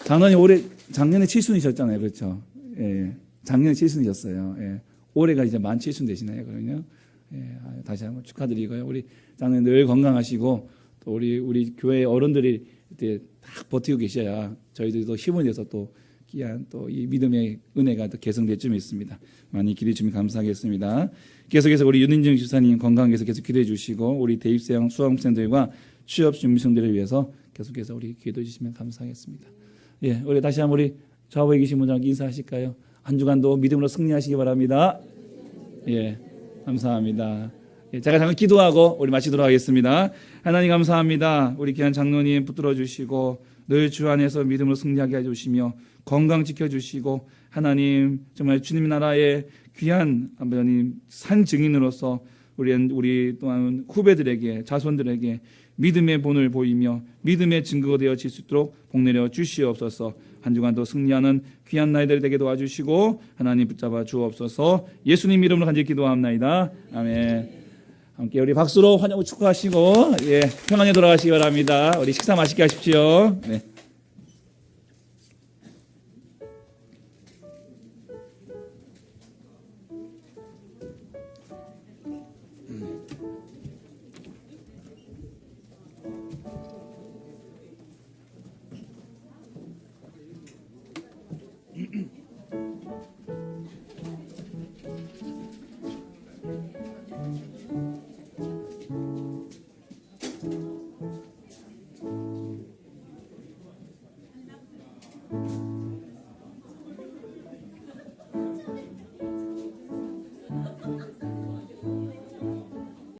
S4: 장로님 작년에 7순이셨잖아요. 그렇죠? 예. 작년에 7순이셨어요. 예. 올해가 이제 만 7순 되시나요? 그러면 예. 다시 한번 축하드리고요. 우리 장로님 늘 건강하시고 또 우리 교회 어른들이 이제 딱 버티고 계셔야 저희들도 힘을 내서 또 귀한 또 이 믿음의 은혜가 또 개성될 쯤 있습니다. 많이 기대해 주시면 감사하겠습니다. 계속해서 우리 윤인정 집사님 건강해서 계속 기대해 주시고 우리 대입생 수험생들과 취업 준비생들을 위해서 계속해서 우리 기도해 주시면 감사하겠습니다. 예, 우리 다시 한번 우리 좌우에 계신 분들께 인사하실까요? 한 주간도 믿음으로 승리하시기 바랍니다. 예, 감사합니다. 예, 제가 잠깐 기도하고 우리 마치도록 하겠습니다. 하나님 감사합니다. 우리 귀한 장로님 붙들어 주시고 늘 주 안에서 믿음으로 승리하게 해주시며 건강 지켜주시고 하나님 정말 주님 나라의 귀한 하나님 산 증인으로서 우리 또한 후배들에게 자손들에게 믿음의 본을 보이며 믿음의 증거가 되어질 수 있도록 복내려 주시옵소서. 한 주간도 승리하는 귀한 나이들 되게 도와주시고 하나님 붙잡아 주옵소서. 예수님 이름으로 간절히 기도합나이다. 아멘. 함께 우리 박수로 환영 축하하시고 예, 평안히 돌아가시기 바랍니다. 우리 식사 맛있게 하십시오. 네.